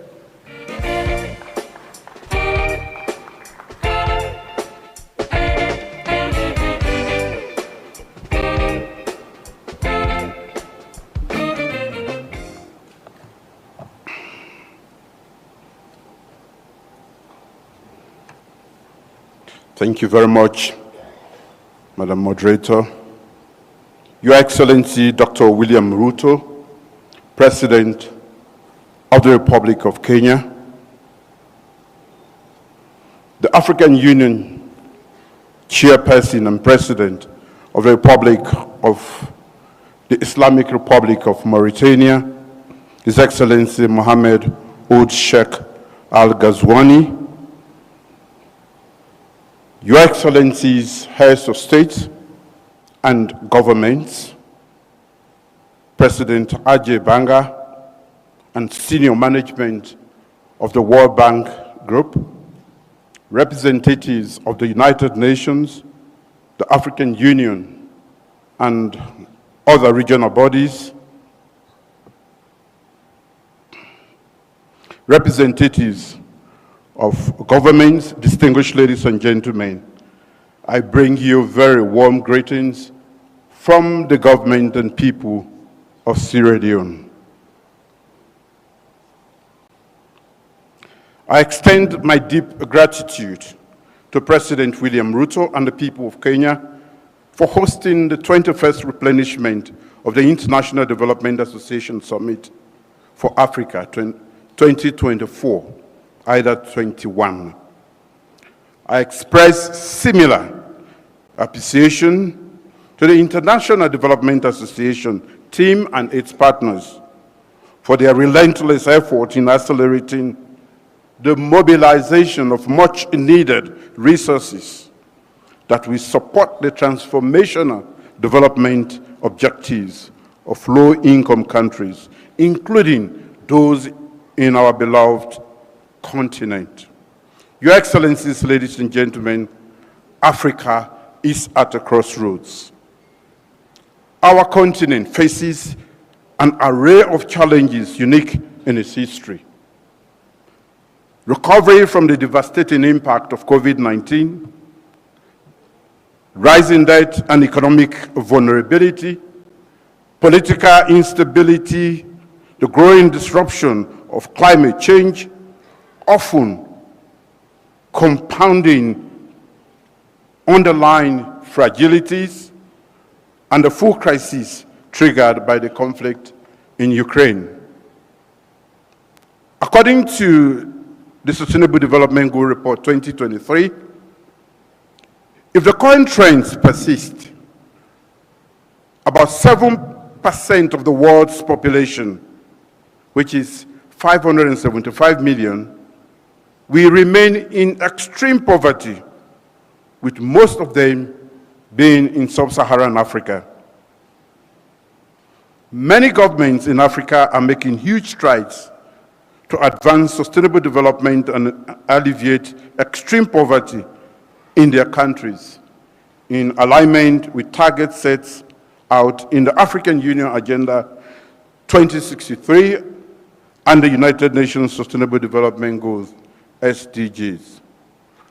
Thank you very much, Madam Moderator. Your Excellency, Dr. William Ruto, President of the Republic of Kenya, the African Union Chairperson and President of the Republic of the Islamic Republic of Mauritania, His Excellency Mohammed Ould Sheikh Al Ghazouani, Your Excellencies, Heads of State and Governments, President AJAABU, and senior management of the World Bank Group, representatives of the United Nations, the African Union, and other regional bodies, representatives of governments, distinguished ladies and gentlemen, I bring you very warm greetings from the government and people of Sierra Leone. I extend my deep gratitude to President William Ruto and the people of Kenya for hosting the 21st replenishment of the International Development Association Summit for Africa 2024. AIDA 21. I express similar appreciation to the International Development Association team and its partners for their relentless effort in accelerating the mobilization of much needed resources that will support the transformational development objectives of low-income countries, including those in our beloved continent. Your Excellencies, ladies and gentlemen, Africa is at a crossroads. Our continent faces an array of challenges unique in its history. Recovery from the devastating impact of COVID-19, rising debt and economic vulnerability, political instability, the growing disruption of climate change, often compounding underlying fragilities, and the full crisis triggered by the conflict in Ukraine. According to the Sustainable Development Goal Report 2023, if the current trends persist, about 7% of the world's population, which is 575 million, we remain in extreme poverty, with most of them being in sub-Saharan Africa. Many governments in Africa are making huge strides to advance sustainable development and alleviate extreme poverty in their countries, in alignment with targets set out in the African Union Agenda 2063 and the United Nations Sustainable Development Goals, SDGs.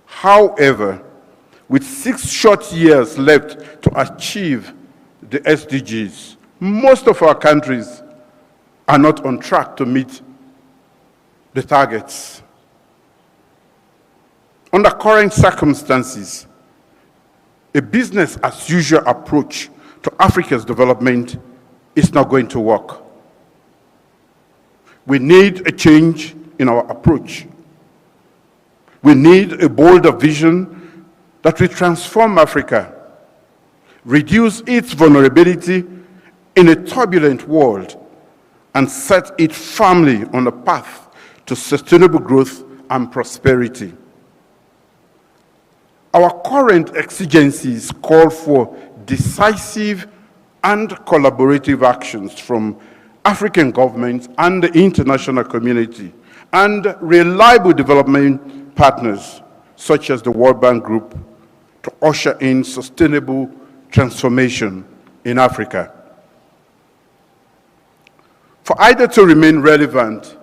However, with 6 short years left to achieve the SDGs, most of our countries are not on track to meet the targets. Under current circumstances, a business-as-usual approach to Africa's development is not going to work. We need a change in our approach. We need a bolder vision that will transform Africa, reduce its vulnerability in a turbulent world, and set it firmly on a path to sustainable growth and prosperity. Our current exigencies call for decisive and collaborative actions from African governments and the international community, and reliable development partners, such as the World Bank Group, to usher in sustainable transformation in Africa. For IDA to remain relevant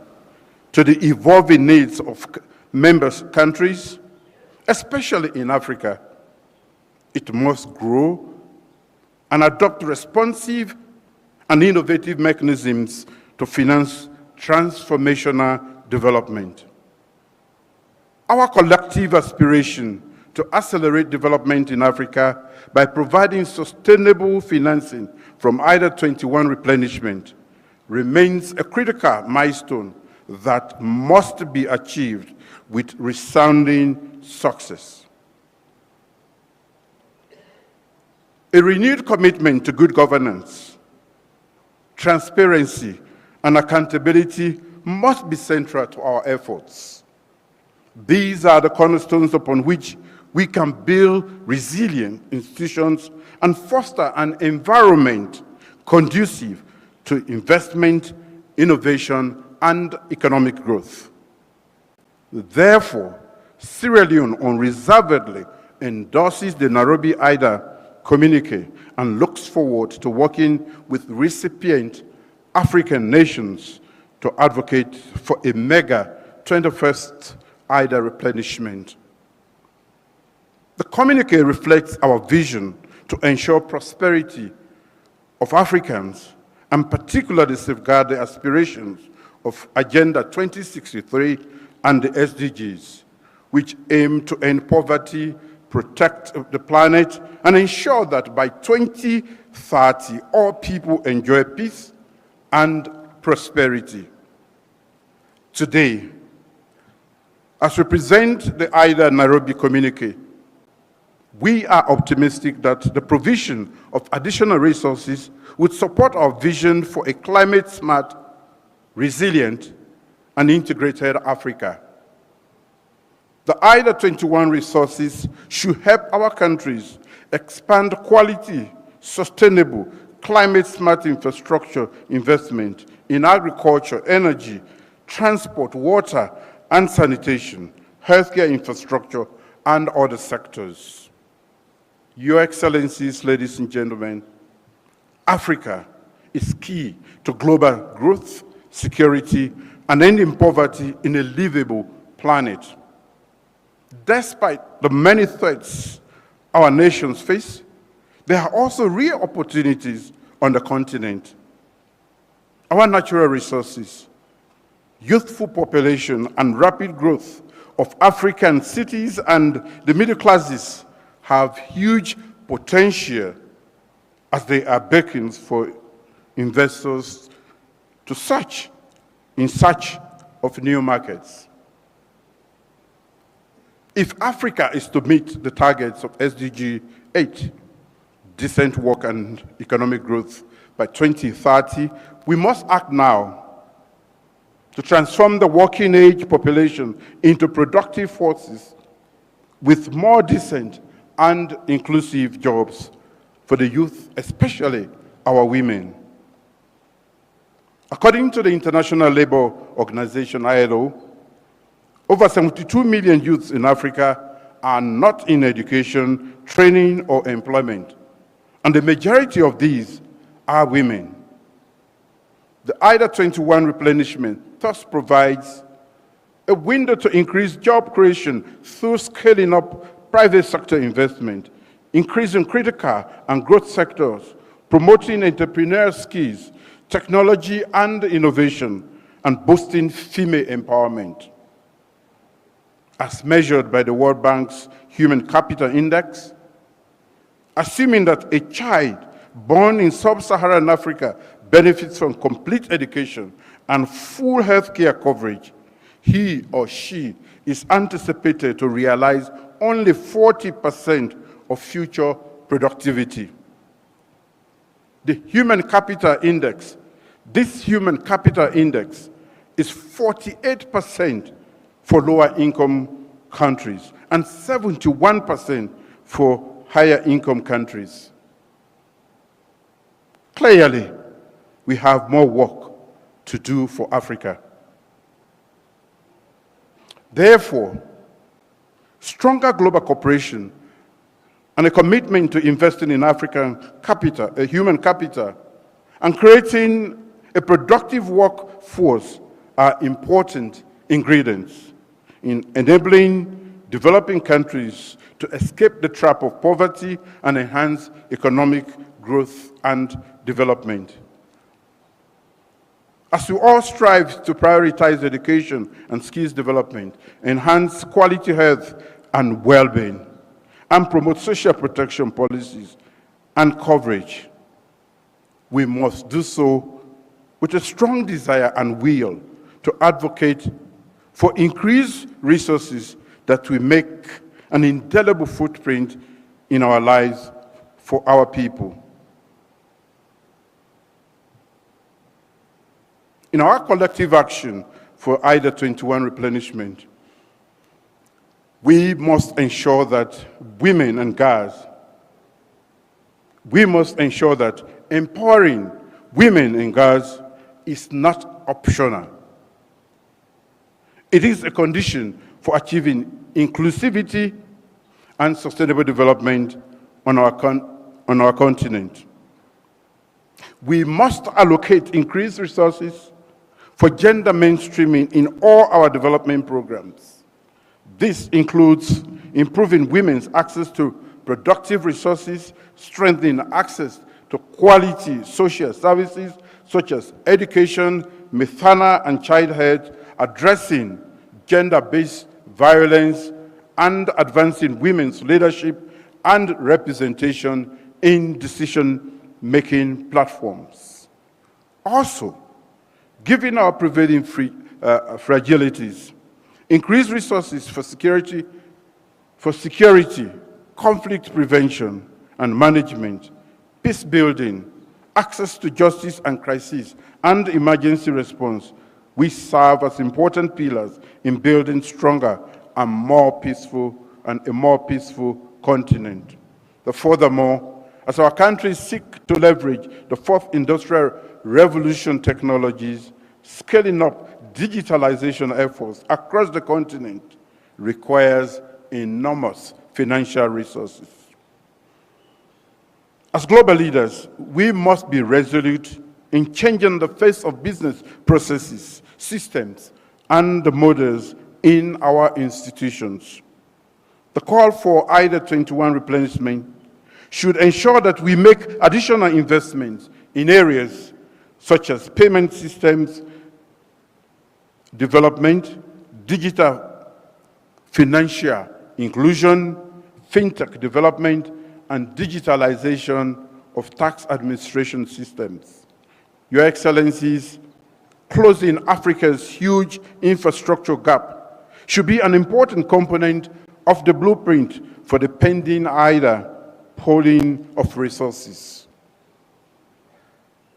to the evolving needs of member countries, especially in Africa, it must grow and adopt responsive and innovative mechanisms to finance transformational development. Our collective aspiration to accelerate development in Africa by providing sustainable financing from IDA 21 replenishment remains a critical milestone that must be achieved with resounding success. A renewed commitment to good governance, transparency, and accountability must be central to our efforts. These are the cornerstones upon which we can build resilient institutions and foster an environment conducive to investment, innovation, and economic growth. Therefore, Sierra Leone unreservedly endorses the Nairobi IDA communique and looks forward to working with recipient African nations to advocate for a mega 21st IDA replenishment. The communique reflects our vision to ensure prosperity of Africans and particularly safeguard the aspirations of Agenda 2063 and the SDGs, which aim to end poverty, protect the planet, and ensure that by 2030, all people enjoy peace and prosperity. Today, as we present the IDA Nairobi communique, we are optimistic that the provision of additional resources would support our vision for a climate-smart, resilient, and integrated Africa. The IDA 21 resources should help our countries expand quality, sustainable, climate-smart infrastructure investment in agriculture, energy, transport, water, and sanitation, healthcare infrastructure, and other sectors. Your Excellencies, ladies and gentlemen, Africa is key to global growth, security, and ending poverty in a livable planet. Despite the many threats our nations face, there are also real opportunities on the continent. Our natural resources, youthful population, and rapid growth of African cities and the middle classes have huge potential as they are beckons for investors to search in search of new markets. If Africa is to meet the targets of SDG 8, decent work and economic growth by 2030, we must act now to transform the working age population into productive forces with more decent and inclusive jobs for the youth, especially our women. According to the International Labour Organization, ILO, over 72 million youths in Africa are not in education, training, or employment, and the majority of these are women. The IDA 21 replenishment thus provides a window to increase job creation through scaling up private sector investment, increasing critical and growth sectors, promoting entrepreneurial skills, technology and innovation, and boosting female empowerment. As measured by the World Bank's Human Capital Index, assuming that a child born in sub-Saharan Africa benefits from complete education and full healthcare coverage, he or she is anticipated to realize only 40% of future productivity. The Human Capital Index, this Human Capital Index is 48% for lower income countries and 71% for higher income countries. Clearly, we have more work to do for Africa. Therefore, stronger global cooperation and a commitment to investing in African capital, human capital, and creating a productive workforce are important ingredients in enabling developing countries to escape the trap of poverty and enhance economic growth and development. As we all strive to prioritize education and skills development, enhance quality health and well-being, and promote social protection policies and coverage, we must do so with a strong desire and will to advocate for increased resources that will make an indelible footprint in our lives for our people. In our collective action for IDA 21 replenishment, we must ensure that women and girls, we must ensure that empowering women and girls is not optional. It is a condition for achieving inclusivity and sustainable development on our continent. We must allocate increased resources for gender mainstreaming in all our development programs. This includes improving women's access to productive resources, strengthening access to quality social services such as education, maternal and child health, addressing gender-based violence, and advancing women's leadership and representation in decision-making platforms. Also, given our prevailing fragilities, increased resources for security, conflict prevention and management, peace building, access to justice and crisis, and emergency response, we serve as important pillars in building stronger and more peaceful and a more peaceful continent. Furthermore, as our countries seek to leverage the fourth industrial revolution technologies, scaling up digitalization efforts across the continent requires enormous financial resources. As global leaders, we must be resolute in changing the face of business processes, systems, and the models in our institutions. The call for IDA 21 replenishment should ensure that we make additional investments in areas such as payment systems development, digital financial inclusion, fintech development, and digitalization of tax administration systems. Your Excellencies, closing Africa's huge infrastructure gap should be an important component of the blueprint for the pending IDA pooling of resources.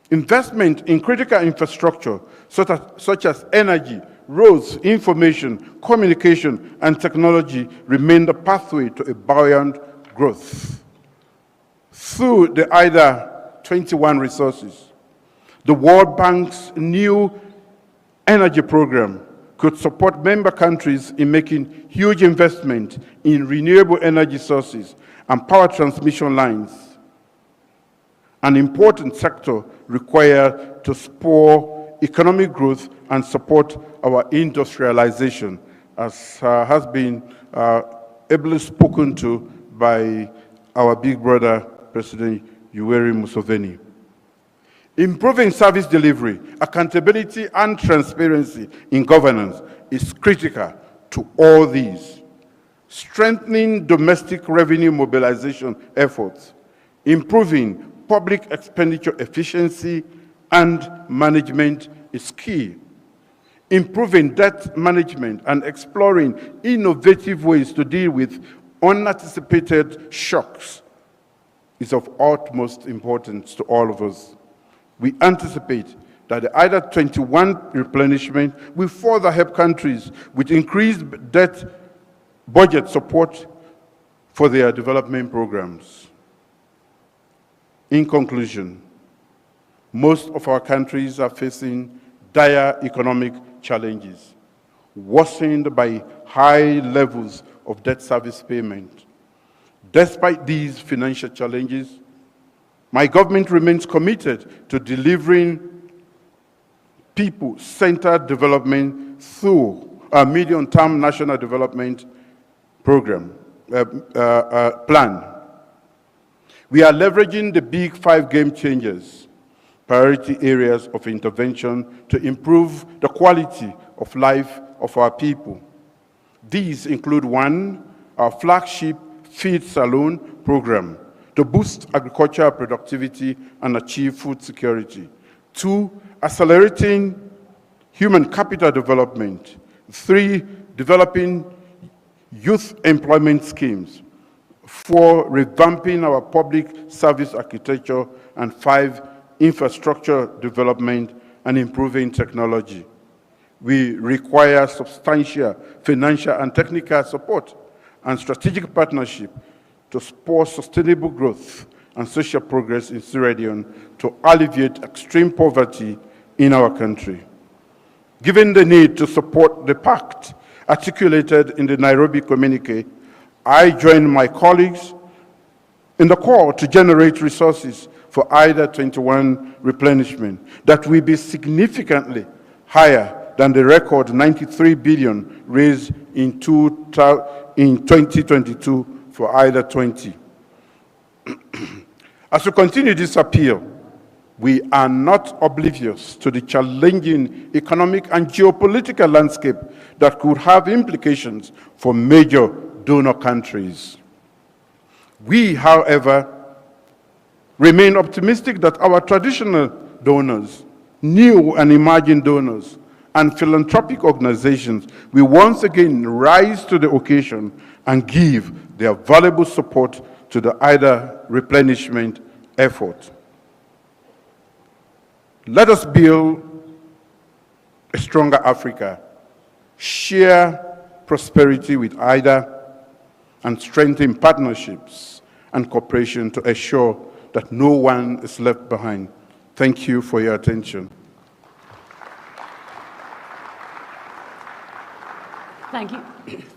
Investment in critical infrastructure such as energy, roads, information, communication, and technology remain the pathway to a buoyant growth. Through the IDA 21 resources, the World Bank's new energy program could support member countries in making huge investment in renewable energy sources and power transmission lines, an important sector required to spur economic growth and support our industrialization, as has been ably spoken to by our big brother, President Yoweri Museveni. Improving service delivery, accountability, and transparency in governance is critical to all these. Strengthening domestic revenue mobilization efforts, improving public expenditure efficiency and management is key. Improving debt management and exploring innovative ways to deal with unanticipated shocks is of utmost importance to all of us. We anticipate that the IDA 21 replenishment will further help countries with increased debt budget support for their development programs. In conclusion, most of our countries are facing dire economic challenges, worsened by high levels of debt service payment. Despite these financial challenges, my government remains committed to delivering people-centered development through our medium-term national development program, plan. We are leveraging the big 5 game changers, priority areas of intervention to improve the quality of life of our people. These include 1, our flagship Feed Saloon program to boost agricultural productivity and achieve food security. 2, accelerating human capital development. 3, developing youth employment schemes. 4, revamping our public service architecture. And 5, infrastructure development and improving technology. We require substantial financial and technical support and strategic partnership to spur sustainable growth and social progress in Sierra Leone to alleviate extreme poverty in our country. Given the need to support the pact articulated in the Nairobi communique, I join my colleagues in the call to generate resources for IDA 21 replenishment that will be significantly higher than the record 93 billion raised in 2022 for IDA 20. As we continue this appeal, we are not oblivious to the challenging economic and geopolitical landscape that could have implications for major donor countries. We, however, remain optimistic that our traditional donors, new and emerging donors, and philanthropic organizations will once again rise to the occasion and give their valuable support to the IDA replenishment effort. Let us build a stronger Africa, share prosperity with IDA, and strengthen partnerships and cooperation to ensure that no one is left behind. Thank you for your attention. Thank you.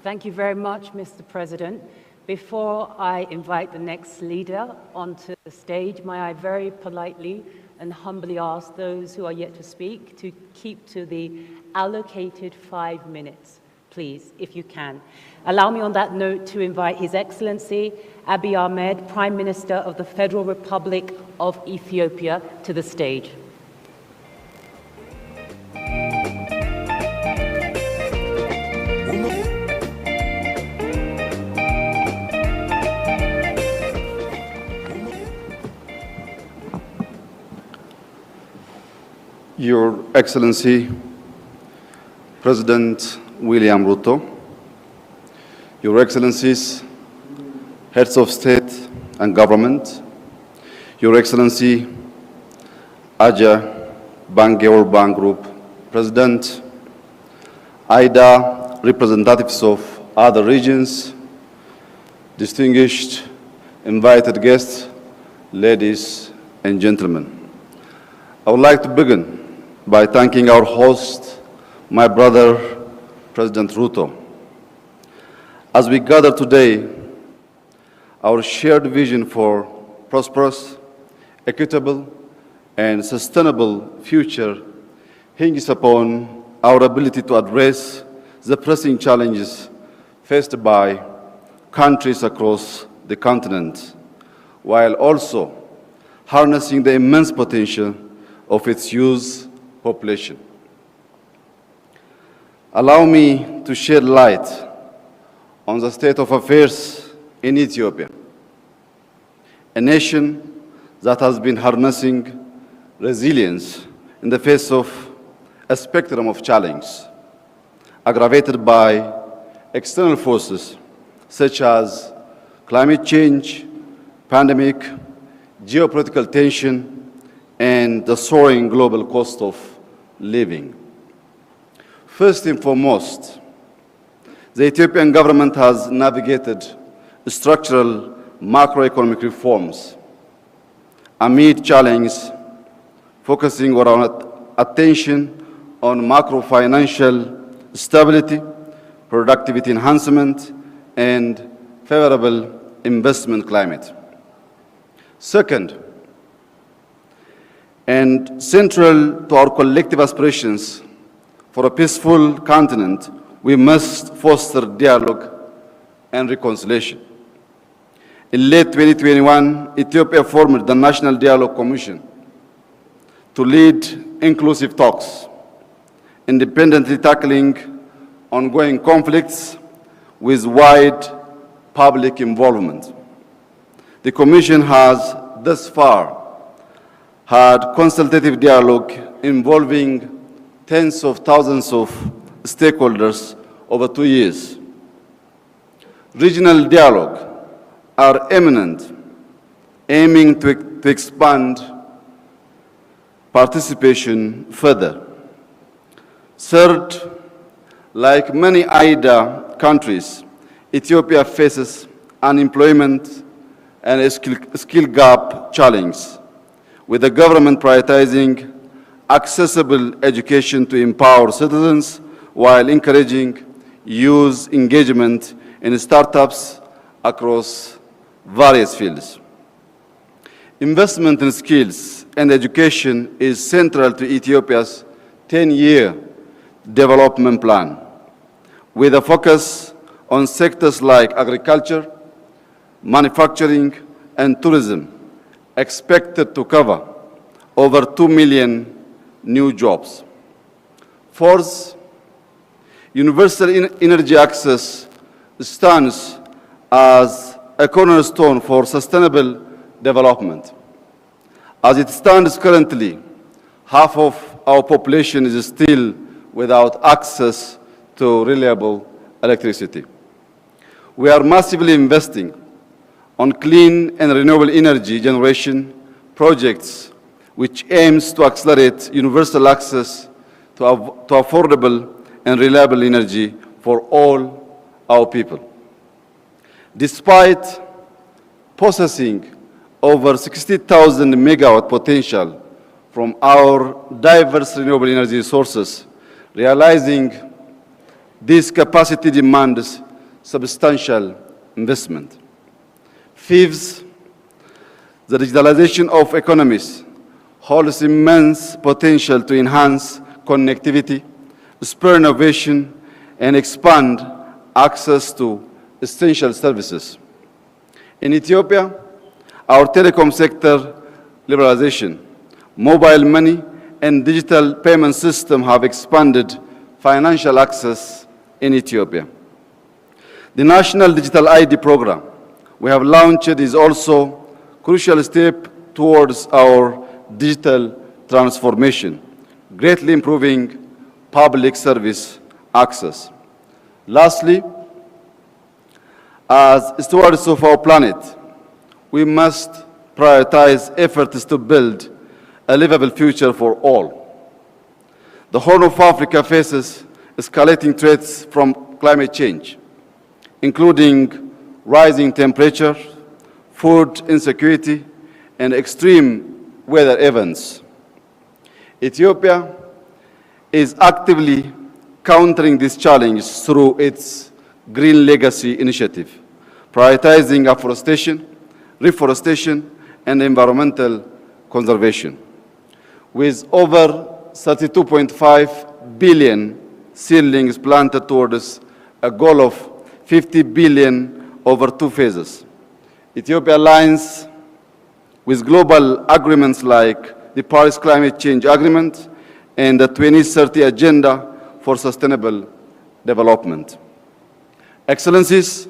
Thank you very much, Mr. President. Before I invite the next leader onto the stage, may I very politely and humbly ask those who are yet to speak to keep to the allocated 5 minutes, please, if you can. Allow me on that note to invite His Excellency Abiy Ahmed, Prime Minister of the Federal Republic of Ethiopia, to the stage. Your Excellency, President William Ruto, Your Excellencies, Heads of State and Government, Your Excellency, AJAABU Bank Group President, IDA representatives of other regions, distinguished invited guests, ladies and gentlemen. I would like to begin by thanking our host, my brother, President Ruto. As we gather today, our shared vision for prosperous, equitable, and sustainable future hinges upon our ability to address the pressing challenges faced by countries across the continent, while also harnessing the immense potential of its youth population. Allow me to shed light on the state of affairs in Ethiopia, a nation that has been harnessing resilience in the face of a spectrum of challenges, aggravated by external forces such as climate change, pandemic, geopolitical tension, and the soaring global cost of living. First and foremost, the Ethiopian government has navigated structural macroeconomic reforms amid challenges, focusing our attention on macro-financial stability, productivity enhancement, and favorable investment climate. Second, and central to our collective aspirations for a peaceful continent, we must foster dialogue and reconciliation. In late 2021, Ethiopia formed the National Dialogue Commission to lead inclusive talks, independently tackling ongoing conflicts with wide public involvement. The Commission has thus far had consultative dialogue involving tens of thousands of stakeholders over 2 years. Regional dialogue are imminent, aiming to expand participation further. Third, like many AIDA countries, Ethiopia faces unemployment and a skill gap challenge, with the government prioritizing accessible education to empower citizens while encouraging youth engagement in startups across various fields. Investment in skills and education is central to Ethiopia's 10-year development plan, with a focus on sectors like agriculture, manufacturing, and tourism, expected to cover over 2 million new jobs. Fourth, universal energy access stands as a cornerstone for sustainable development. As it stands currently, half of our population is still without access to reliable electricity. We are massively investing on clean and renewable energy generation projects, which aims to accelerate universal access to affordable and reliable energy for all our people. Despite possessing over 60,000 megawatt potential from our diverse renewable energy sources, realizing this capacity demands substantial investment. Fifth, the digitalization of economies holds immense potential to enhance connectivity, spur innovation, and expand access to essential services. In Ethiopia, our telecom sector liberalization, mobile money, and digital payment system have expanded financial access in Ethiopia. The National Digital ID program we have launched is also a crucial step towards our digital transformation, greatly improving public service access. Lastly, as stewards of our planet, we must prioritize efforts to build a livable future for all. The Horn of Africa faces escalating threats from climate change, including rising temperature, food insecurity, and extreme weather events. Ethiopia is actively countering this challenge through its Green Legacy initiative, prioritizing afforestation, reforestation, and environmental conservation. With over 32.5 billion seedlings planted towards a goal of 50 billion over 2 phases. Ethiopia aligns with global agreements like the Paris Climate Change Agreement and the 2030 Agenda for Sustainable Development. Excellencies,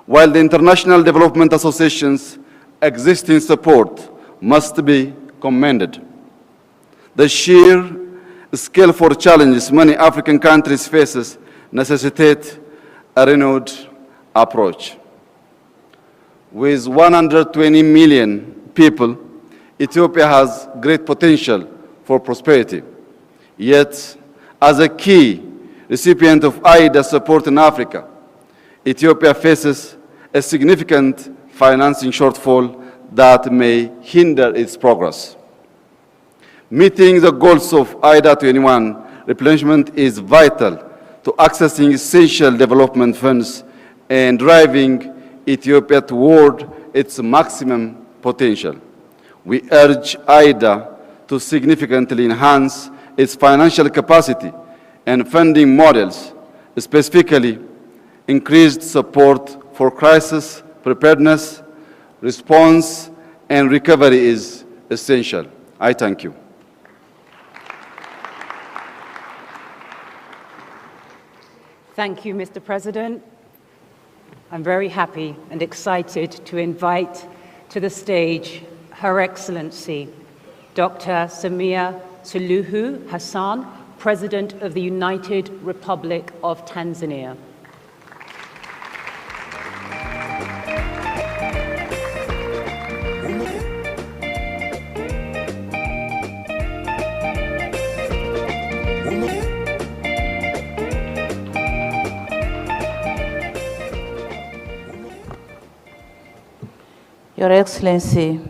while the international development associations' existing support must be commended, the sheer scale for challenges many African countries faces necessitate a renewed approach. With 120 million people, Ethiopia has great potential for prosperity. Yet, as a key recipient of AIDA support in Africa, Ethiopia faces a significant financing shortfall that may hinder its progress. Meeting the goals of AIDA 21 replenishment is vital to accessing essential development funds and driving Ethiopia toward its maximum potential. We urge AIDA to significantly enhance its financial capacity and funding models, specifically increased support for crisis preparedness, response, and recovery is essential. I thank you. Thank you, Mr. President. I'm very happy and excited to invite to the stage Her Excellency, Dr. Samia Suluhu Hassan, President of the United Republic of Tanzania. Your Excellency,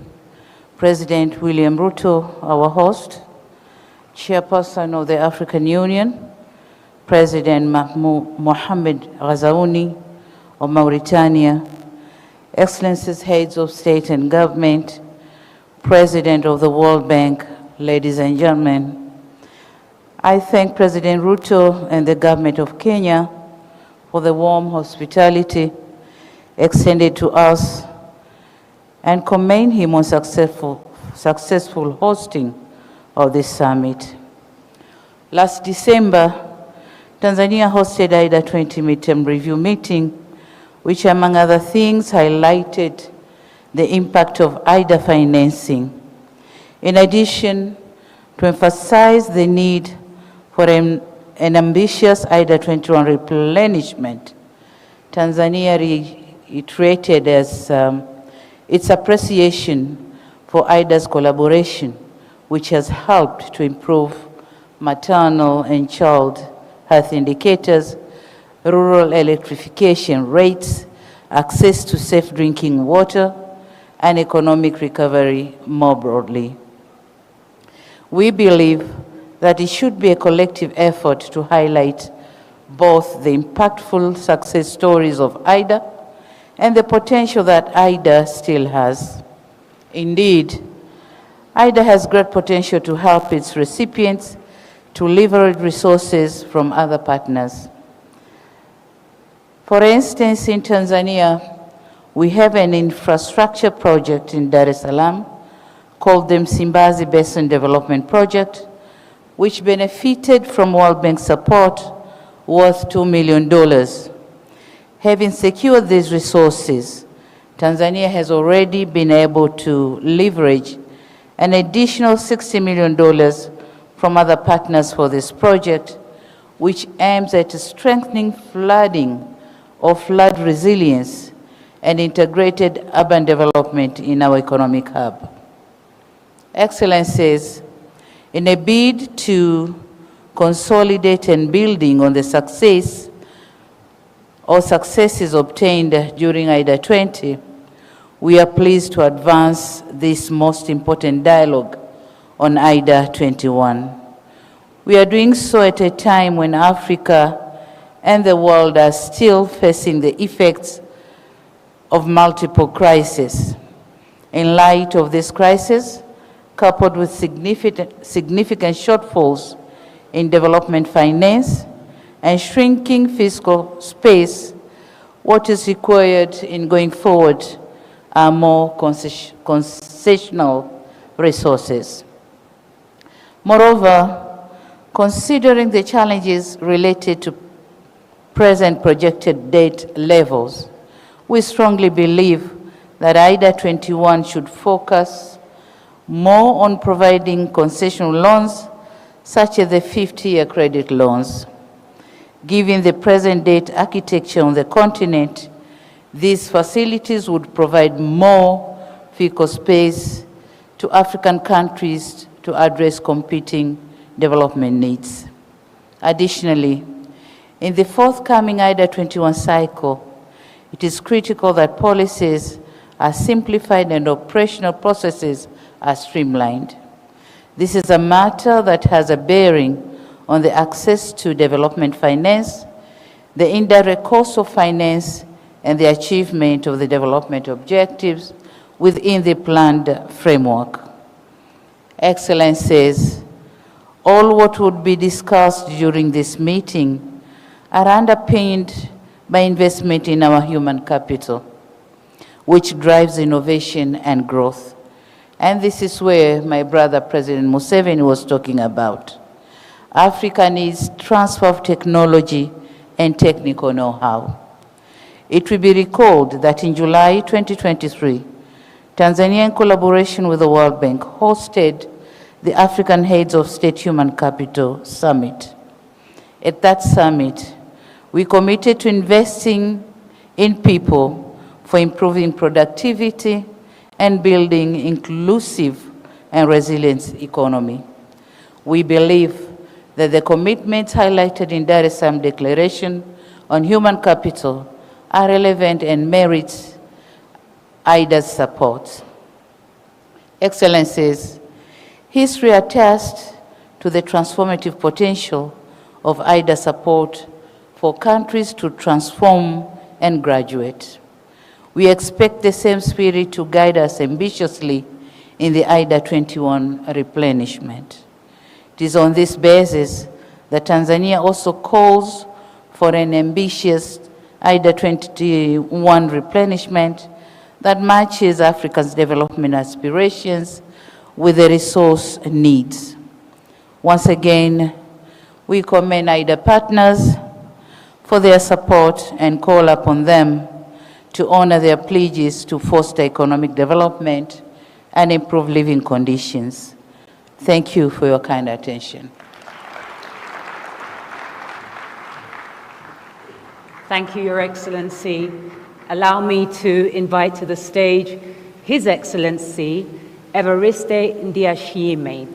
President William Ruto, our host, Chairperson of the African Union, President Mohamed Ghazouani of Mauritania, Excellencies, Heads of State and Government, President of the World Bank, ladies and gentlemen, I thank President Ruto and the government of Kenya for the warm hospitality extended to us and commend him on successful hosting of this summit. Last December, Tanzania hosted AIDA 20 midterm review meeting, which among other things highlighted the impact of AIDA financing. In addition, to emphasize the need for an ambitious AIDA 21 replenishment, Tanzania reiterated as its appreciation for AIDA's collaboration, which has helped to improve maternal and child health indicators, rural electrification rates, access to safe drinking water, and economic recovery more broadly. We believe that it should be a collective effort to highlight both the impactful success stories of AIDA and the potential that AIDA still has. Indeed, AIDA has great potential to help its recipients to leverage resources from other partners. For instance, in Tanzania, we have an infrastructure project in Dar es Salaam called the Msimbazi Basin Development Project, which benefited from World Bank support worth $2 million. Having secured these resources, Tanzania has already been able to leverage an additional $60 million from other partners for this project, which aims at strengthening flooding or flood resilience and integrated urban development in our economic hub. Excellencies, in a bid to consolidate and building on the successes obtained during AIDA 20, we are pleased to advance this most important dialogue on AIDA 21. We are doing so at a time when Africa and the world are still facing the effects of multiple crises. In light of this crisis, coupled with significant shortfalls in development finance and shrinking fiscal space, what is required in going forward are more concessional resources. Moreover, considering the challenges related to present projected debt levels, we strongly believe that IDA 21 should focus more on providing concessional loans, such as the 50-year credit loans. Given the present debt architecture on the continent, these facilities would provide more fiscal space to African countries to address competing development needs. Additionally, in the forthcoming IDA 21 cycle, it is critical that policies are simplified and operational processes are streamlined. This is a matter that has a bearing on the access to development finance, the indirect cost of finance, and the achievement of the development objectives within the planned framework. Excellencies, all what would be discussed during this meeting are underpinned by investment in our human capital, which drives innovation and growth. And this is where my brother, President Museven, was talking about. Africa needs transfer of technology and technical know-how. It will be recalled that in July 2023, Tanzania, in collaboration with the World Bank, hosted the African Heads of State Human Capital Summit. At that summit, we committed to investing in people for improving productivity and building inclusive and resilient economy. We believe that the commitments highlighted in Dar es Salaam Declaration on Human Capital are relevant and merit IDA's support. Excellencies, history attests to the transformative potential of IDA support for countries to transform and graduate. We expect the same spirit to guide us ambitiously in the IDA 21 replenishment. It is on this basis that Tanzania also calls for an ambitious IDA 21 replenishment that matches Africa's development aspirations with the resource needs. Once again, we commend IDA partners for their support and call upon them to honor their pledges to foster economic development and improve living conditions. Thank you for your kind attention. Thank you, Your Excellency. Allow me to invite to the stage His Excellency Evariste Ndiashime,